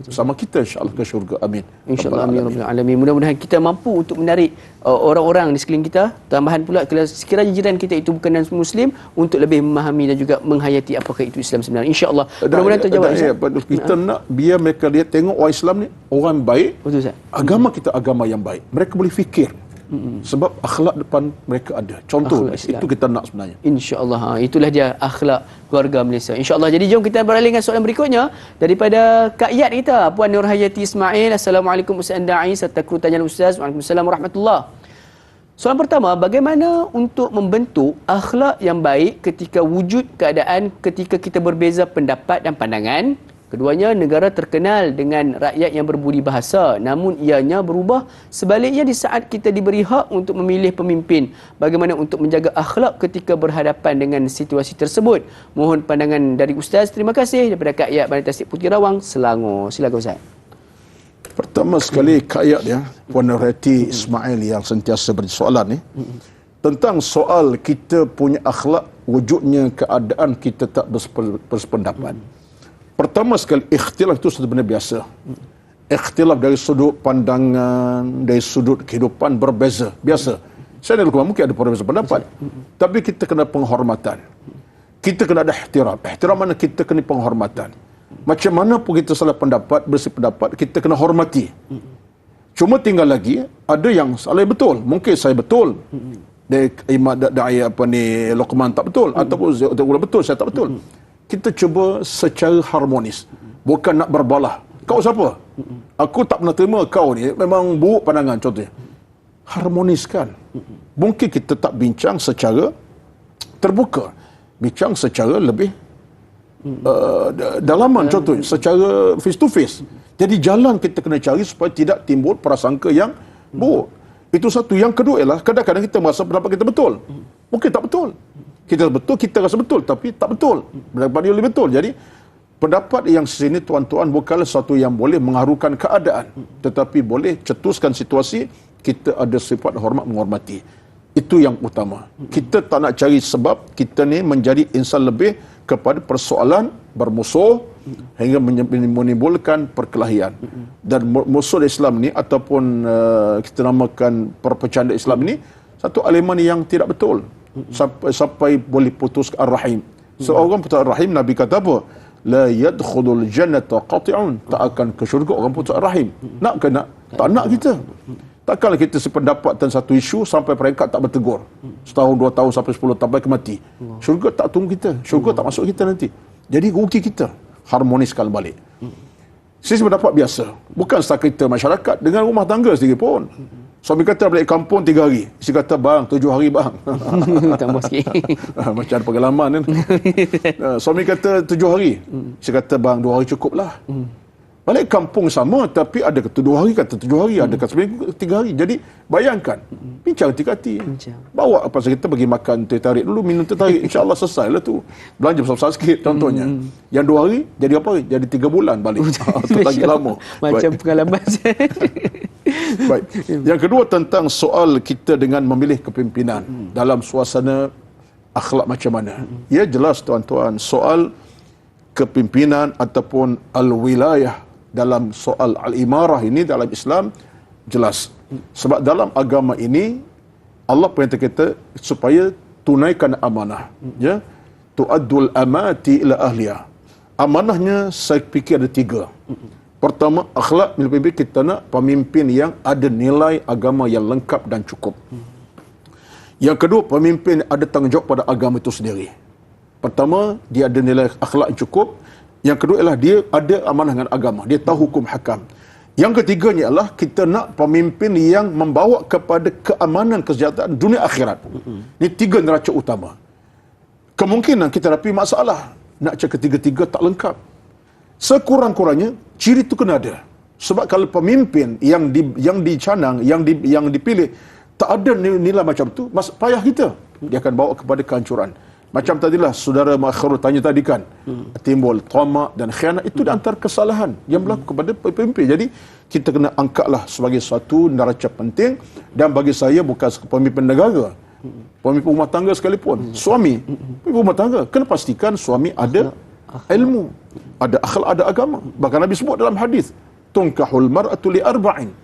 Sama kita, insya-Allah ke syurga. Amin. Insya-Allah, amin rabbal alamin. Mudah-mudahan kita mampu untuk menarik orang-orang di sekeliling kita. Tambahan pula, kalau sekiranya jiran kita itu bukan muslim, untuk lebih memahami dan juga menghayati apakah itu Islam sebenarnya. Insya-Allah. Mudah-mudahan terjawab. Kita nak biar mereka lihat, tengok orang Islam ni orang baik. Betul Ustaz. Agama kita agama yang baik. Mereka boleh fikir. Sebab akhlak depan mereka ada. Contoh, itu kita nak sebenarnya. InsyaAllah. Itulah dia akhlak keluarga Malaysia. InsyaAllah. Jadi jom kita beralih dengan soalan berikutnya. Daripada Kak Yat kita, Puan Nur Hayati Ismail. Assalamualaikum Ustaz Da'i serta kru tanya Ustaz. Waalaikumsalam warahmatullahi. Soalan pertama, bagaimana untuk membentuk akhlak yang baik ketika wujud keadaan ketika kita berbeza pendapat dan pandangan? Keduanya, negara terkenal dengan rakyat yang berbudi bahasa, namun ianya berubah. Sebaliknya, di saat kita diberi hak untuk memilih pemimpin, bagaimana untuk menjaga akhlak ketika berhadapan dengan situasi tersebut? Mohon pandangan dari Ustaz. Terima kasih. Daripada Kak Yat Bandar Tasik Putih Rawang, Selangor. Silakan Ustaz. Pertama sekali, Kak Yat ya, Puan Nurhati Ismail yang sentiasa bersoalan ni, tentang soal kita punya akhlak, wujudnya keadaan kita tak bersependapat. Pertama sekali, ikhtilaf itu satu benda biasa. Ikhtilaf dari sudut pandangan, dari sudut kehidupan berbeza. Biasa. Saya mungkin ada perbezaan pendapat. Tapi kita kena penghormatan. Kita kena ada ihtiram. Ihtiram mana kita kena penghormatan. Macam mana pun kita salah pendapat, bersih pendapat, kita kena hormati. Cuma tinggal lagi, ada yang salah betul. Mungkin saya betul. Imam Da'i Luqman tak betul. Ataupun betul, saya tak betul. Kita cuba secara harmonis. Bukan nak berbalah. Kau siapa? Aku tak pernah terima kau ni. Memang buruk pandangan contohnya. Harmoniskan. Mungkin kita tak bincang secara terbuka. Bincang secara lebih dalaman contohnya. Secara face to face. Jadi jalan kita kena cari supaya tidak timbul prasangka yang buruk. Itu satu. Yang kedua ialah kadang-kadang kita merasa pendapat kita betul. Mungkin tak betul. Kita betul, kita rasa betul, tapi tak betul. Pendapat dia lebih betul. Jadi, pendapat yang sini tuan-tuan bukanlah satu yang boleh mengharukan keadaan. Tetapi boleh cetuskan situasi, kita ada sifat hormat menghormati. Itu yang utama. Kita tak nak cari sebab kita ni menjadi insan lebih kepada persoalan bermusuh hingga menimbulkan perkelahian. Dan musuh Islam ni ataupun kita namakan perpecahan Islam ini satu elemen yang tidak betul. Sampai boleh putus ar-rahim. Seorang putus ar-rahim, Nabi kata apa? La yadkhulul jannata qati'un. Tak akan ke syurga orang putus ar-rahim. Nak ke nak? Tak nak kita. Takkanlah kita sependapat tentang satu isu sampai peringkat tak bertegur. Setahun, 2 tahun, sampai 10 tahun, sampai ke mati. Syurga tak tunggu kita. Syurga tak masuk kita nanti. Jadi rugi kita. Harmoniskan balik. Sisi pendapat biasa. Bukan setakat kita masyarakat. Dengan rumah tangga sendiri pun. Suami kata balik kampung 3 hari. Isteri kata bang 7 hari bang. Tambah sikit. Macam ada pengalaman kan. Suami kata 7 hari. Isteri kata bang 2 hari cukup lah. Balik kampung sama, tapi ada kata 2 hari, kata 7 hari, ada kata seminggu, 3 hari. Jadi bayangkan, bincang hati-hati. Bawa apa saja, kita bagi makan teh tarik dulu, minum teh tarik, insya-Allah selesai lah tu. Belanja besar-besar sikit contohnya. Yang 2 hari jadi apa? Jadi 3 bulan balik. Itu lagi lama. Macam pengalaman saya. Baik. Yang kedua tentang soal kita dengan memilih kepimpinan dalam suasana akhlak macam mana. Ya jelas tuan-tuan, soal kepimpinan ataupun al-wilayah dalam soal al-imarah ini dalam Islam jelas. Sebab dalam agama ini Allah perintah kita supaya tunaikan amanah. Ya. Tu'addul amati ila ahliya. Amanahnya saya fikir ada 3. Pertama, akhlak pemimpin, kita nak pemimpin yang ada nilai agama yang lengkap dan cukup. Yang kedua, pemimpin ada tanggungjawab pada agama itu sendiri. Pertama, dia ada nilai akhlak yang cukup. Yang kedua ialah dia ada amanah dengan agama. Dia tahu hukum hakam. Yang ketiganya ialah kita nak pemimpin yang membawa kepada keamanan kesejahteraan dunia akhirat. Ini 3 neraca utama. Kemungkinan kita hadapi masalah. Nak cakap ketiga-tiga tak lengkap. Sekurang-kurangnya, ciri itu kena ada. Sebab kalau pemimpin yang dicanang, yang dipilih, tak ada nilai macam tu, payah kita. Dia akan bawa kepada kehancuran. Macam tadilah saudara Makhrul tanya tadi kan, timbul tamak dan khianat, itu di antara kesalahan yang berlaku kepada pemimpin. Jadi kita kena angkatlah sebagai suatu neraca penting, dan bagi saya bukan pemimpin negara, pemimpin rumah tangga sekalipun, suami, pemimpin rumah tangga, kena pastikan suami ada ilmu, ada akhlak, ada agama. Bahkan Nabi sebut dalam hadis, tunkahul mar'atu li arba'in.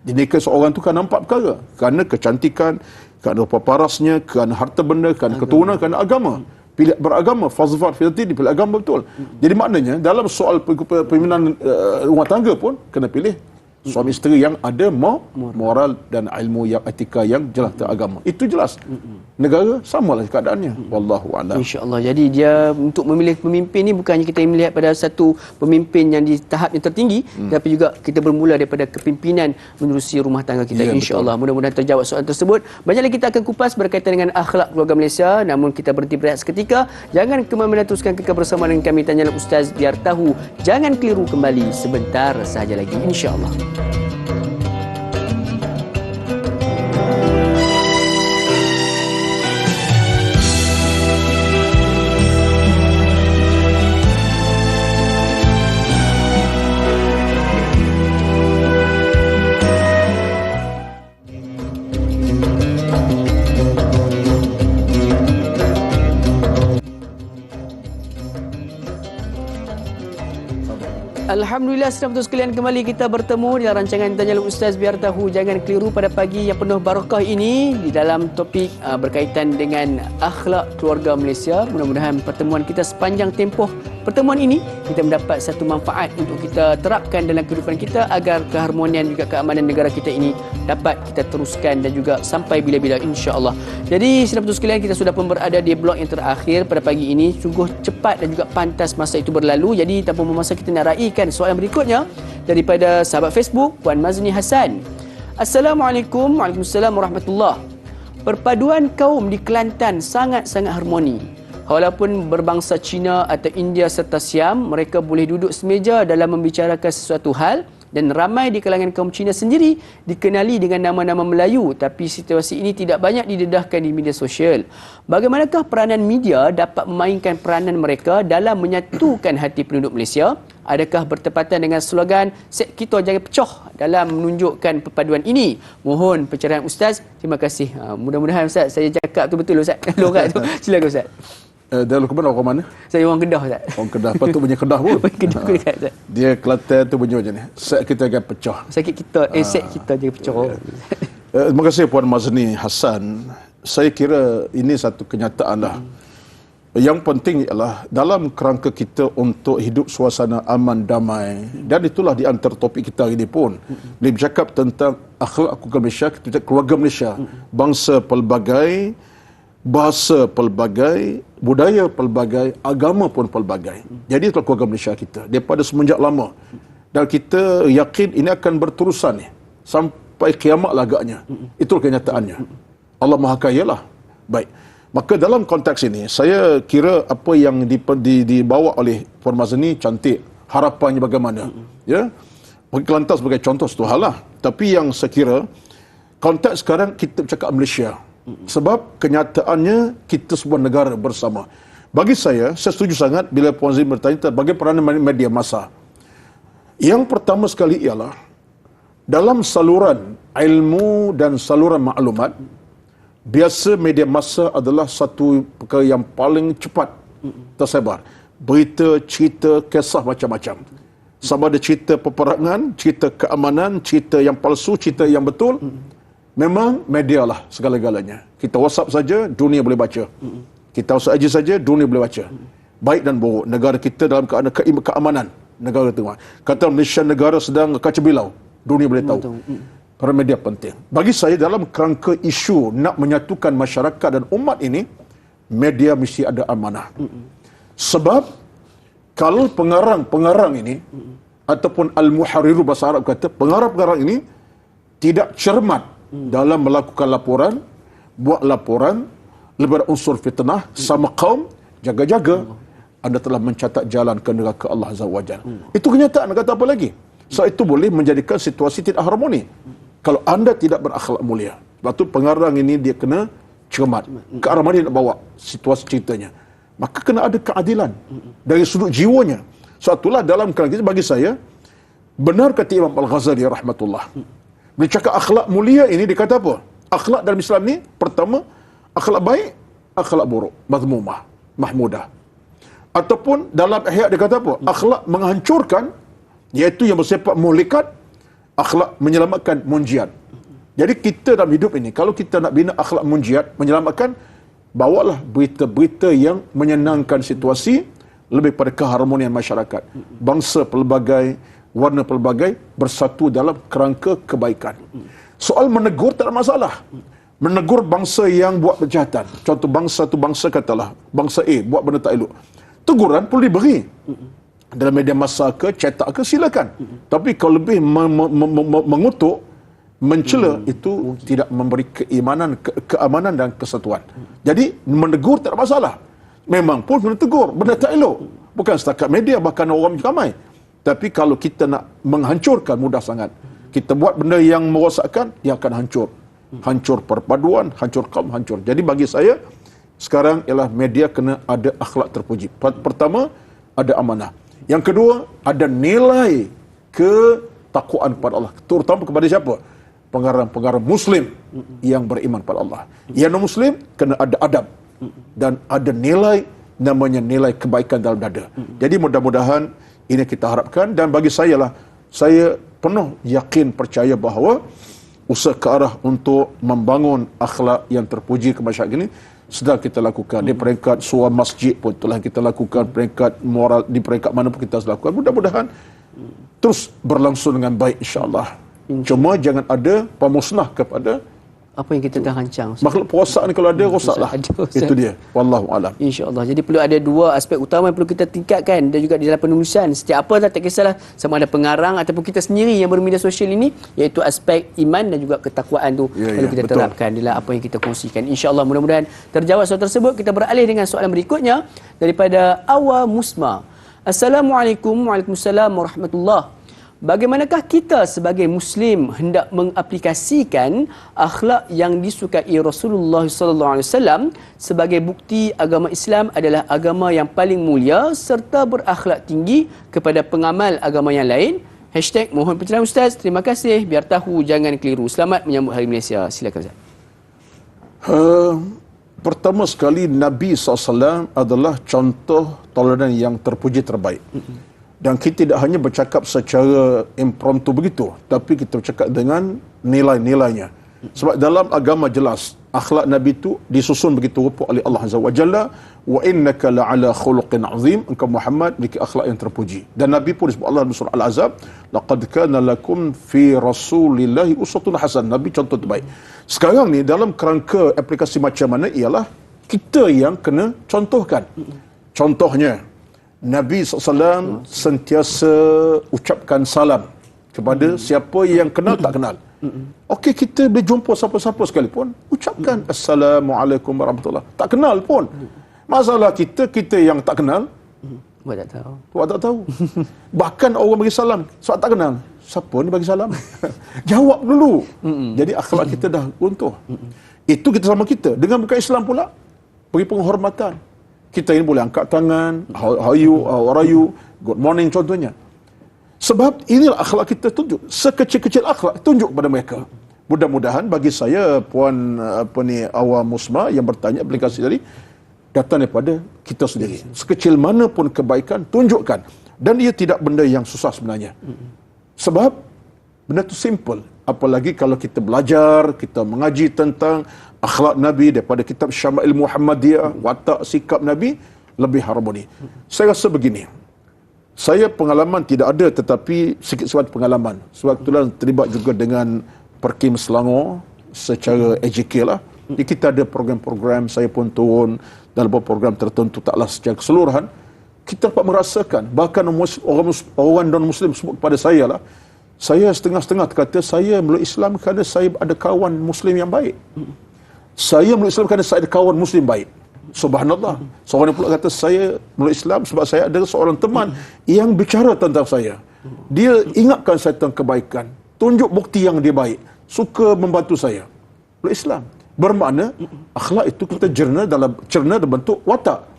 Dinikah seorang tu kerana 4 perkara. Kerana kecantikan, kerana rupa parasnya, kerana harta benda, kerana keturunan, kerana agama. Pilih beragama, fazfar filatini, pilih agama betul. Jadi maknanya dalam soal pimpinan rumah tangga pun kena pilih suami isteri yang ada moral dan ilmu yang etika yang jelas agama. Itu jelas. Negara samalah keadaannya. Wallahu a'lam. Insya-Allah. Jadi dia untuk memilih pemimpin ni bukannya kita melihat pada satu pemimpin yang di tahap yang tertinggi, tapi juga kita bermula daripada kepimpinan menerusi rumah tangga kita. Ya, Insya-Allah. Mudah-mudahan terjawab soalan tersebut. Banyak lagi kita akan kupas berkaitan dengan akhlak keluarga Malaysia, namun kita berhenti berehat seketika. Jangan ke mana-mana, teruskan kekal bersama dengan kami Tanyalah Ustaz biar tahu. Jangan keliru, kembali sebentar sahaja lagi insya-Allah. Alhamdulillah, saudara sekalian, kembali kita bertemu di rancangan Tanyalah Ustaz biar tahu jangan keliru pada pagi yang penuh barakah ini di dalam topik berkaitan dengan akhlak keluarga Malaysia. Mudah-mudahan pertemuan kita sepanjang tempoh pertemuan ini kita mendapat satu manfaat untuk kita terapkan dalam kehidupan kita agar keharmonian juga keamanan negara kita ini dapat kita teruskan dan juga sampai bila-bila insya-Allah. Jadi saudara sekalian, kita sudah pun berada di blok yang terakhir pada pagi ini. Sungguh cepat dan juga pantas masa itu berlalu. Jadi tanpa memasa kita nak raikan soalan berikutnya daripada sahabat Facebook Puan Mazni Hassan. Assalamualaikum. Waalaikumsalam warahmatullahi. Perpaduan kaum di Kelantan sangat-sangat harmoni. Walaupun berbangsa Cina atau India serta Siam, mereka boleh duduk semeja dalam membicarakan sesuatu hal, dan ramai di kalangan kaum Cina sendiri dikenali dengan nama-nama Melayu, tapi situasi ini tidak banyak didedahkan di media sosial. Bagaimanakah peranan media dapat memainkan peranan mereka dalam menyatukan hati penduduk Malaysia? Adakah bertepatan dengan slogan "Set kita jangan pecah" dalam menunjukkan perpaduan ini? Mohon pencerahan Ustaz. Terima kasih. Mudah-mudahan Ustaz saya cakap tu betul Ustaz. Logat tu. Silakan Ustaz. Dalam Kedah orang mana? Saya orang Kedah Ustaz. Orang Kedah. Apa tu bunyi Kedah pun? Kedah dekat Ustaz. Dia Kelantan tu bunyi macam ni. Set kita jangan pecah. Sakit kita, set kita jangan pecah. Terima kasih Puan Mazni Hassan. Saya kira ini satu kenyataan lah. Yang penting ialah dalam kerangka kita untuk hidup suasana aman damai, dan itulah di antara topik kita hari ini pun. Dia bercakap tentang akhlak keluarga Malaysia, kita keluarga Malaysia, bangsa pelbagai, bahasa pelbagai, budaya pelbagai, agama pun pelbagai. Jadi itulah keluarga Malaysia kita daripada semenjak lama. Dan kita yakin ini akan berterusan ni sampai kiamat lah agaknya. Itulah kenyataannya. Allah Maha Kaya lah. Baik. Maka dalam konteks ini, saya kira apa yang dibawa oleh Puan Mazni cantik. harapannya bagaimana. Ya. Bagi Kelantan sebagai contoh satu hal lah. Tapi yang saya kira konteks sekarang kita bercakap Malaysia. Sebab kenyataannya kita sebuah negara bersama. Bagi saya setuju sangat bila Puan Zin bertanya bagaimana peranan media massa. Yang pertama sekali ialah dalam saluran ilmu dan saluran maklumat, biasa media massa adalah satu perkara yang paling cepat tersebar. Berita, cerita, kisah macam-macam. Sama ada cerita peperangan, cerita keamanan, cerita yang palsu, cerita yang betul. Memang media lah segala-galanya. Kita WhatsApp saja, dunia boleh baca. Kita WhatsApp saja, dunia boleh baca. Baik dan buruk. Negara kita dalam keadaan keamanan. Negara tengah. Kata Malaysia negara sedang kacau bilau. Dunia boleh tahu. Para media penting. Bagi saya dalam kerangka isu nak menyatukan masyarakat dan umat ini, media mesti ada amanah. Sebab kalau pengarang-pengarang ini ataupun al-muharriru bahasa Arab kata, pengarang-pengarang ini tidak cermat dalam melakukan laporan, buat laporan lebih unsur fitnah sama kaum, jaga-jaga anda telah mencatat jalan ke neraka Allah Azza wa Jalla. Itu kenyataan, kata apa lagi? So itu boleh menjadikan situasi tidak harmoni. Kalau anda tidak berakhlak mulia. Sebab tu pengarang ini dia kena cermat. Ke arah mana dia nak bawa situasi ceritanya. Maka kena ada keadilan dari sudut jiwanya. So itulah dalam kerangka bagi saya, benar kata Imam Al-Ghazali rahmatullah. Bila cakap akhlak mulia ini dia kata apa? Akhlak dalam Islam ni pertama akhlak baik, akhlak buruk, mazmumah, mahmudah. Ataupun dalam Ihya dia kata apa? Akhlak menghancurkan, iaitu yang bersifat muhlikat, akhlak menyelamatkan, munjiat. Jadi kita dalam hidup ini, kalau kita nak bina akhlak munjiat, menyelamatkan, bawalah berita-berita yang menyenangkan situasi, lebih pada keharmonian masyarakat. Bangsa pelbagai, warna pelbagai, bersatu dalam kerangka kebaikan. Soal menegur tak ada masalah. Menegur bangsa yang buat kejahatan. Contoh bangsa katalah, bangsa A buat benda tak elok. Teguran perlu diberi. Dalam media massa ke, cetak ke, silakan. Tapi kalau lebih mengutuk, mencela, itu tidak memberi keamanan dan kesatuan. Jadi menegur tak ada masalah. Memang pun kena tegur, benda tak elok. Bukan setakat media, bahkan orang ramai. Tapi kalau kita nak menghancurkan, mudah sangat. Kita buat benda yang merosakkan, dia akan hancur. Hancur perpaduan, hancur kaum, hancur. Jadi bagi saya, sekarang ialah media kena ada akhlak terpuji. Pertama, ada amanah. Yang kedua, ada nilai ketakwaan kepada Allah. Terutama kepada siapa? Pengarang-pengarang Muslim yang beriman pada Allah. Yang non-Muslim, kena ada adab. Dan ada nilai, namanya nilai kebaikan dalam dada. Jadi mudah-mudahan ini kita harapkan. Dan bagi saya lah, saya penuh yakin percaya bahawa usaha ke arah untuk membangun akhlak yang terpuji ke masyarakat ini sedang kita lakukan. Di peringkat suara masjid pun telah kita lakukan, peringkat moral, di peringkat mana pun kita lakukan. Mudah-mudahan terus berlangsung dengan baik, insya-Allah. Cuma jangan ada pemusnah kepada apa yang kita dah rancang. Makhluk perosak ni kalau ada, rosaklah. Itu dia. Wallahu alam. InsyaAllah. Jadi perlu ada dua aspek utama yang perlu kita tingkatkan, dan juga di dalam penulisan. Setiap apa tak kisahlah, sama ada pengarang ataupun kita sendiri yang bermedia sosial ini, iaitu aspek iman dan juga ketakwaan tu perlu kita terapkan dalam apa yang kita kongsikan. InsyaAllah mudah-mudahan terjawab soalan tersebut. Kita beralih dengan soalan berikutnya daripada Awa Musma. Assalamualaikum. Waalaikumsalam warahmatullahi. Bagaimanakah kita sebagai Muslim hendak mengaplikasikan akhlak yang disukai Rasulullah SAW sebagai bukti agama Islam adalah agama yang paling mulia serta berakhlak tinggi kepada pengamal agama yang lain? #mohon pencerahan Ustaz. Terima kasih. Biar tahu, jangan keliru. Selamat menyambut Hari Malaysia. Silakan Ustaz. Pertama sekali, Nabi SAW adalah contoh tauladan yang terpuji terbaik. Dan kita tidak hanya bercakap secara impromptu begitu, tapi kita bercakap dengan nilai-nilainya. Sebab dalam agama jelas, akhlak Nabi itu disusun begitu rupa oleh Allah Azza wa Jalla. Wa innaka la'ala khuluqin azim. Engkau Muhammad memiliki akhlak yang terpuji. Dan Nabi pun disebut Allah dalam surah Al-Ahzab, laqad kana lakum fi rasulillahi uswatun hasanah. Nabi contoh terbaik. Sekarang ni dalam kerangka aplikasi macam mana ialah kita yang kena contohkan. Contohnya, Nabi SAW sentiasa ucapkan salam kepada siapa yang kenal tak kenal. Okey, kita boleh jumpa siapa-siapa sekalipun, ucapkan Assalamualaikum warahmatullahi. Tak kenal pun. Masalah kita yang tak kenal, Buat tak tahu. Awak tak tahu. Bahkan orang bagi salam, sebab tak kenal. Siapa ni bagi salam? Jawab dulu. Jadi akhlak kita dah runtuh. Itu kita sama kita. Dengan bukan Islam pula, beri penghormatan. Kita ini boleh angkat tangan, how are you, good morning contohnya. Sebab inilah akhlak kita tunjuk. Sekecil-kecil akhlak tunjuk kepada mereka. Mudah-mudahan bagi saya, Puan Awam Musma yang bertanya aplikasi tadi, datang daripada kita sendiri. Sekecil mana pun kebaikan, tunjukkan. Dan ia tidak benda yang susah sebenarnya. Sebab benda itu simple. Apalagi kalau kita belajar, kita mengaji tentang akhlak Nabi daripada kitab Syama'il Muhammadiyah, watak sikap Nabi, lebih harmoni. Saya rasa begini. Saya pengalaman tidak ada, tetapi sikit-sikit pengalaman. Sebab itulah terlibat juga dengan Perkim Selangor secara AJK lah. Jadi kita ada program-program, saya pun turun dalam program tertentu, taklah secara keseluruhan. Kita dapat merasakan, bahkan orang non-Muslim sebut kepada saya lah, saya setengah-setengah kata saya meluk Islam kerana saya ada kawan Muslim yang baik. Saya meluk Islam kerana saya ada kawan Muslim baik. Subhanallah. Seorang pula kata saya meluk Islam sebab saya ada seorang teman yang bicara tentang saya. Dia ingatkan saya tentang kebaikan, tunjuk bukti yang dia baik, suka membantu saya. Meluk Islam bermakna akhlak itu kita cerna dalam bentuk watak.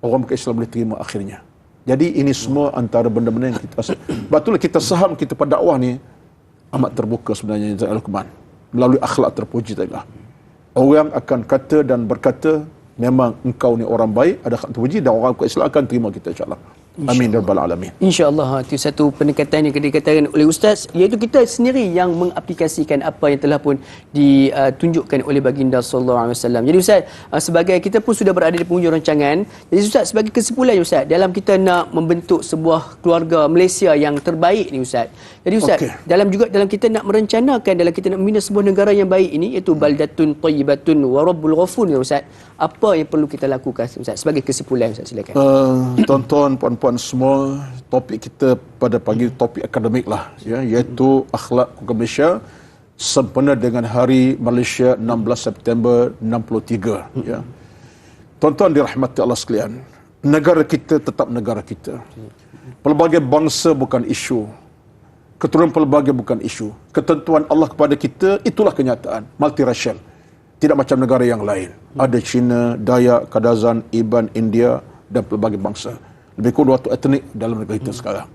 Orang bukan Islam boleh terima akhirnya. Jadi ini semua antara benda-benda yang kita betullah kita saham kita pada dakwah ni amat terbuka sebenarnya Al-Luqman. Melalui akhlak terpuji tadi lah. Orang akan kata dan berkata memang engkau ni orang baik, ada hak terpuji, dan orang bukan Islam akan terima kita insya-Allah. Amin ya rabbal alamin. InsyaAllah, itu satu pendekatan yang dikatakan oleh Ustaz, iaitu kita sendiri yang mengaplikasikan apa yang telah pun ditunjukkan oleh baginda sallallahu alaihi wasallam. Jadi Ustaz, sebagai kita pun sudah berada di penghujung rancangan, jadi Ustaz sebagai kesimpulan Ustaz, dalam kita nak membentuk sebuah keluarga Malaysia yang terbaik ni Ustaz. Jadi Ustaz, dalam kita nak merencanakan, dalam kita nak membina sebuah negara yang baik ini, iaitu baldatun thayyibatun wa rabbul ghafur ya Ustaz. Apa yang perlu kita lakukan Ustaz sebagai kesimpulan Ustaz, silakan. Tonton puan-puan semua, topik kita pada pagi topik akademik lah ya, iaitu akhlak warga Malaysia sempena dengan Hari Malaysia 16 September 63 ya. Tuan-tuan dirahmati Allah sekalian, negara kita tetap negara kita. Pelbagai bangsa bukan isu, keturunan pelbagai bukan isu. Ketentuan Allah kepada kita itulah kenyataan, multirasial. Tidak macam negara yang lain. Ada Cina, Dayak, Kadazan, Iban, India dan pelbagai bangsa. Lebih kurang 200 etnik dalam negara kita sekarang.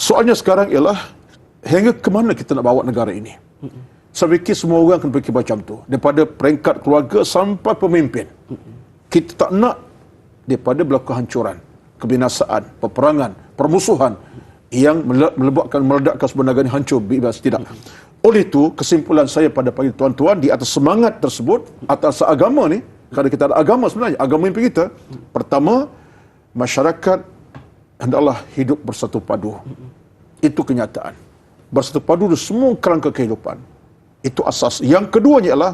Soalnya sekarang ialah hingga ke mana kita nak bawa negara ini. Saya fikir semua orang akan fikir macam tu. Daripada peringkat keluarga sampai pemimpin. Kita tak nak daripada berlaku hancuran, kebinasaan, peperangan, permusuhan yang meledakkan sebuah negara ini hancur bebas. Tidak. Oleh itu, kesimpulan saya pada pagi tuan-tuan, di atas semangat tersebut, atas agama ni, kerana kita ada agama sebenarnya, agama mimpi kita. Pertama, masyarakat hendaklah hidup bersatu padu. Itu kenyataan. Bersatu padu di semua kerangka kehidupan. Itu asas. Yang keduanya ialah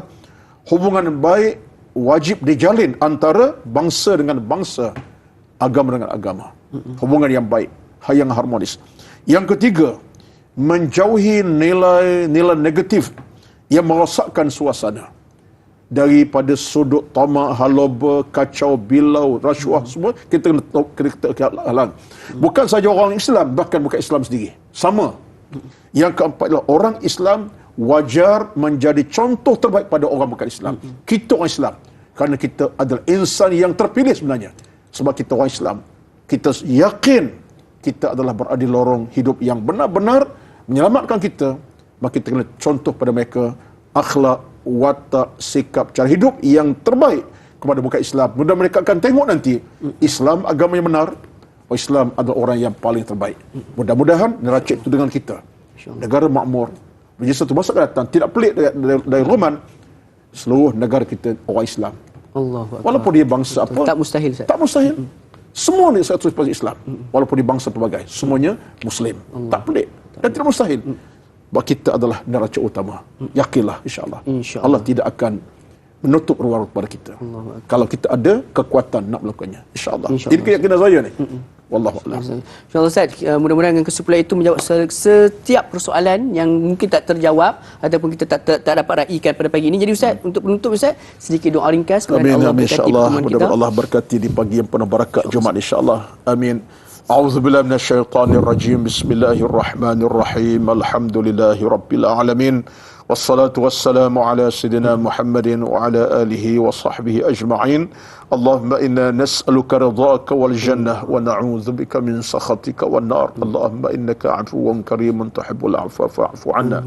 hubungan baik wajib dijalin antara bangsa dengan bangsa, agama dengan agama. Hubungan yang baik, yang harmonis. Yang ketiga, menjauhi nilai negatif yang merosakkan suasana. Daripada sudut tamak, haloba, kacau, bilau, rasuah, semua kita kena halang. Bukan saja orang Islam, bahkan bukan Islam sendiri. Sama. Yang keempat adalah orang Islam wajar menjadi contoh terbaik pada orang bukan Islam. Kita orang Islam. Kerana kita adalah insan yang terpilih sebenarnya. Sebab kita orang Islam. Kita yakin kita adalah berada di lorong hidup yang benar-benar menyelamatkan kita. Maka kita kena contoh pada mereka akhlak, watak, sikap, cara hidup yang terbaik kepada bukan Islam. Mudah mereka akan tengok nanti Islam agama yang benar, Islam adalah orang yang paling terbaik. Mudah-mudahan neraca itu dengan kita. Negara makmur. Menjadi satu masa akan datang, tidak pelik dari Roman, seluruh negara kita orang Islam. Walaupun dia bangsa apa, tak mustahil. Tak mustahil. Semua ni 100% Islam. Walaupun dia bangsa pelbagai, semuanya Muslim. Tak pelik dan tidak mustahil. Bahawa kita adalah neraca utama. Yakinlah insya-Allah. Allah tidak akan menutup ruang kepada kita. Kalau kita ada kekuatan nak melakukannya, insya-Allah. InsyaAllah. Ini keyakinan saya ni. Wallahu a'lam. InsyaAllah Ustaz, mudah-mudahan dengan kesimpulan itu menjawab setiap persoalan yang mungkin tak terjawab ataupun kita tak dapat raikan pada pagi ini. Jadi Ustaz, untuk penutup Ustaz, sedikit doa ringkas kepada Amin, Allah amin, berkati insya-Allah. pertemuan kita. Mudah-mudahan Allah berkati di pagi yang penuh barakat Jumaat insya-Allah. Amin. A'udzubillahi minasyaitonir rajim. Bismillahirrahmanirrahim. Alhamdulillahi rabbil alamin. Wassalatu wassalamu ala sayyidina Muhammadin wa ala alihi wa sahbihi ajma'in. Allahumma inna nas'aluka ridhaka wal jannah wa na'udzubika min sakhatika wan nar. Allahumma innaka 'afuwun karimun tuhibbul 'afwa fa'fu 'anna.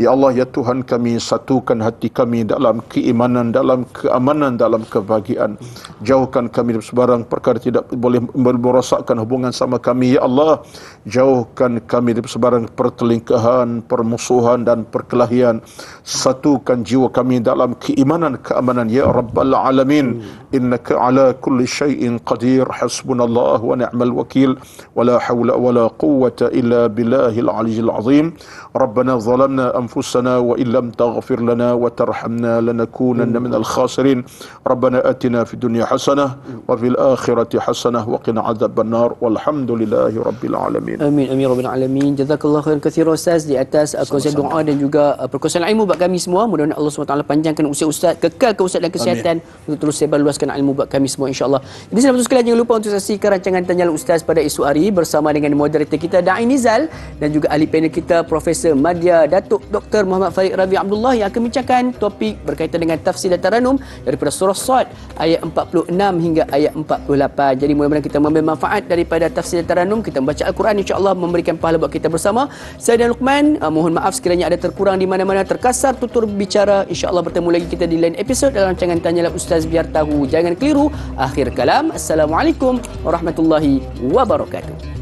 Ya Allah, ya Tuhan kami, satukan hati kami dalam keimanan, dalam keamanan, dalam kebahagiaan. Jauhkan kami dari sebarang perkara tidak boleh merosakkan hubungan sama kami. Ya Allah, jauhkan kami dari sebarang pertelingkahan, permusuhan dan perkelahian. Satukan jiwa kami dalam keimanan, keamanan. Ya Rabbal Alamin, innaka ala kulli syai'in qadir. Hasbunallah wa ni'mal wakil. Wa la hawla wa la quwwata illa billahil aliyyil azim. Rabbana zalamna anfusana wa illam taghfir lana wa tarhamna lanakunanna minal khasirin. Rabbana atina fid dunya hasanah wa fil akhirati hasanah wa qina adzaban nar. Walhamdulillahi rabbil alamin. Amin, amin, rabbil alamin. Jazakallah khairan katsiran Ustaz di atas kongsian doa dan juga perkongsian ilmu buat kami semua. Mudah-mudahan Allah SWT panjangkan usia Ustaz, kekalkan Ustaz dan kesihatan untuk terus sebarluaskan ilmu buat kami semua insya-Allah. Jadi sahabat sekalian, jangan lupa untuk saksikan rancangan Tanya Ustaz pada esok hari bersama dengan moderator kita Da'i Nizal dan juga ahli panel kita Profesor Madya Datuk Dr. Muhammad Farid Rabi Abdullah yang akan bincangkan topik berkaitan dengan tafsir dan taranum daripada surah Sad ayat 46 hingga ayat 48. Jadi mudah-mudahan kita mengambil manfaat daripada tafsir dan taranum, kita membaca Al-Quran, insya-Allah memberikan pahala buat kita bersama. Saya dan Luqman, mohon maaf sekiranya ada terkurang di mana-mana, terkasar tutur bicara. Insya-Allah bertemu lagi kita di lain episod dalam rancangan Tanyalah Ustaz biar tahu. Jangan keliru. Akhir kalam. Assalamualaikum warahmatullahi wabarakatuh.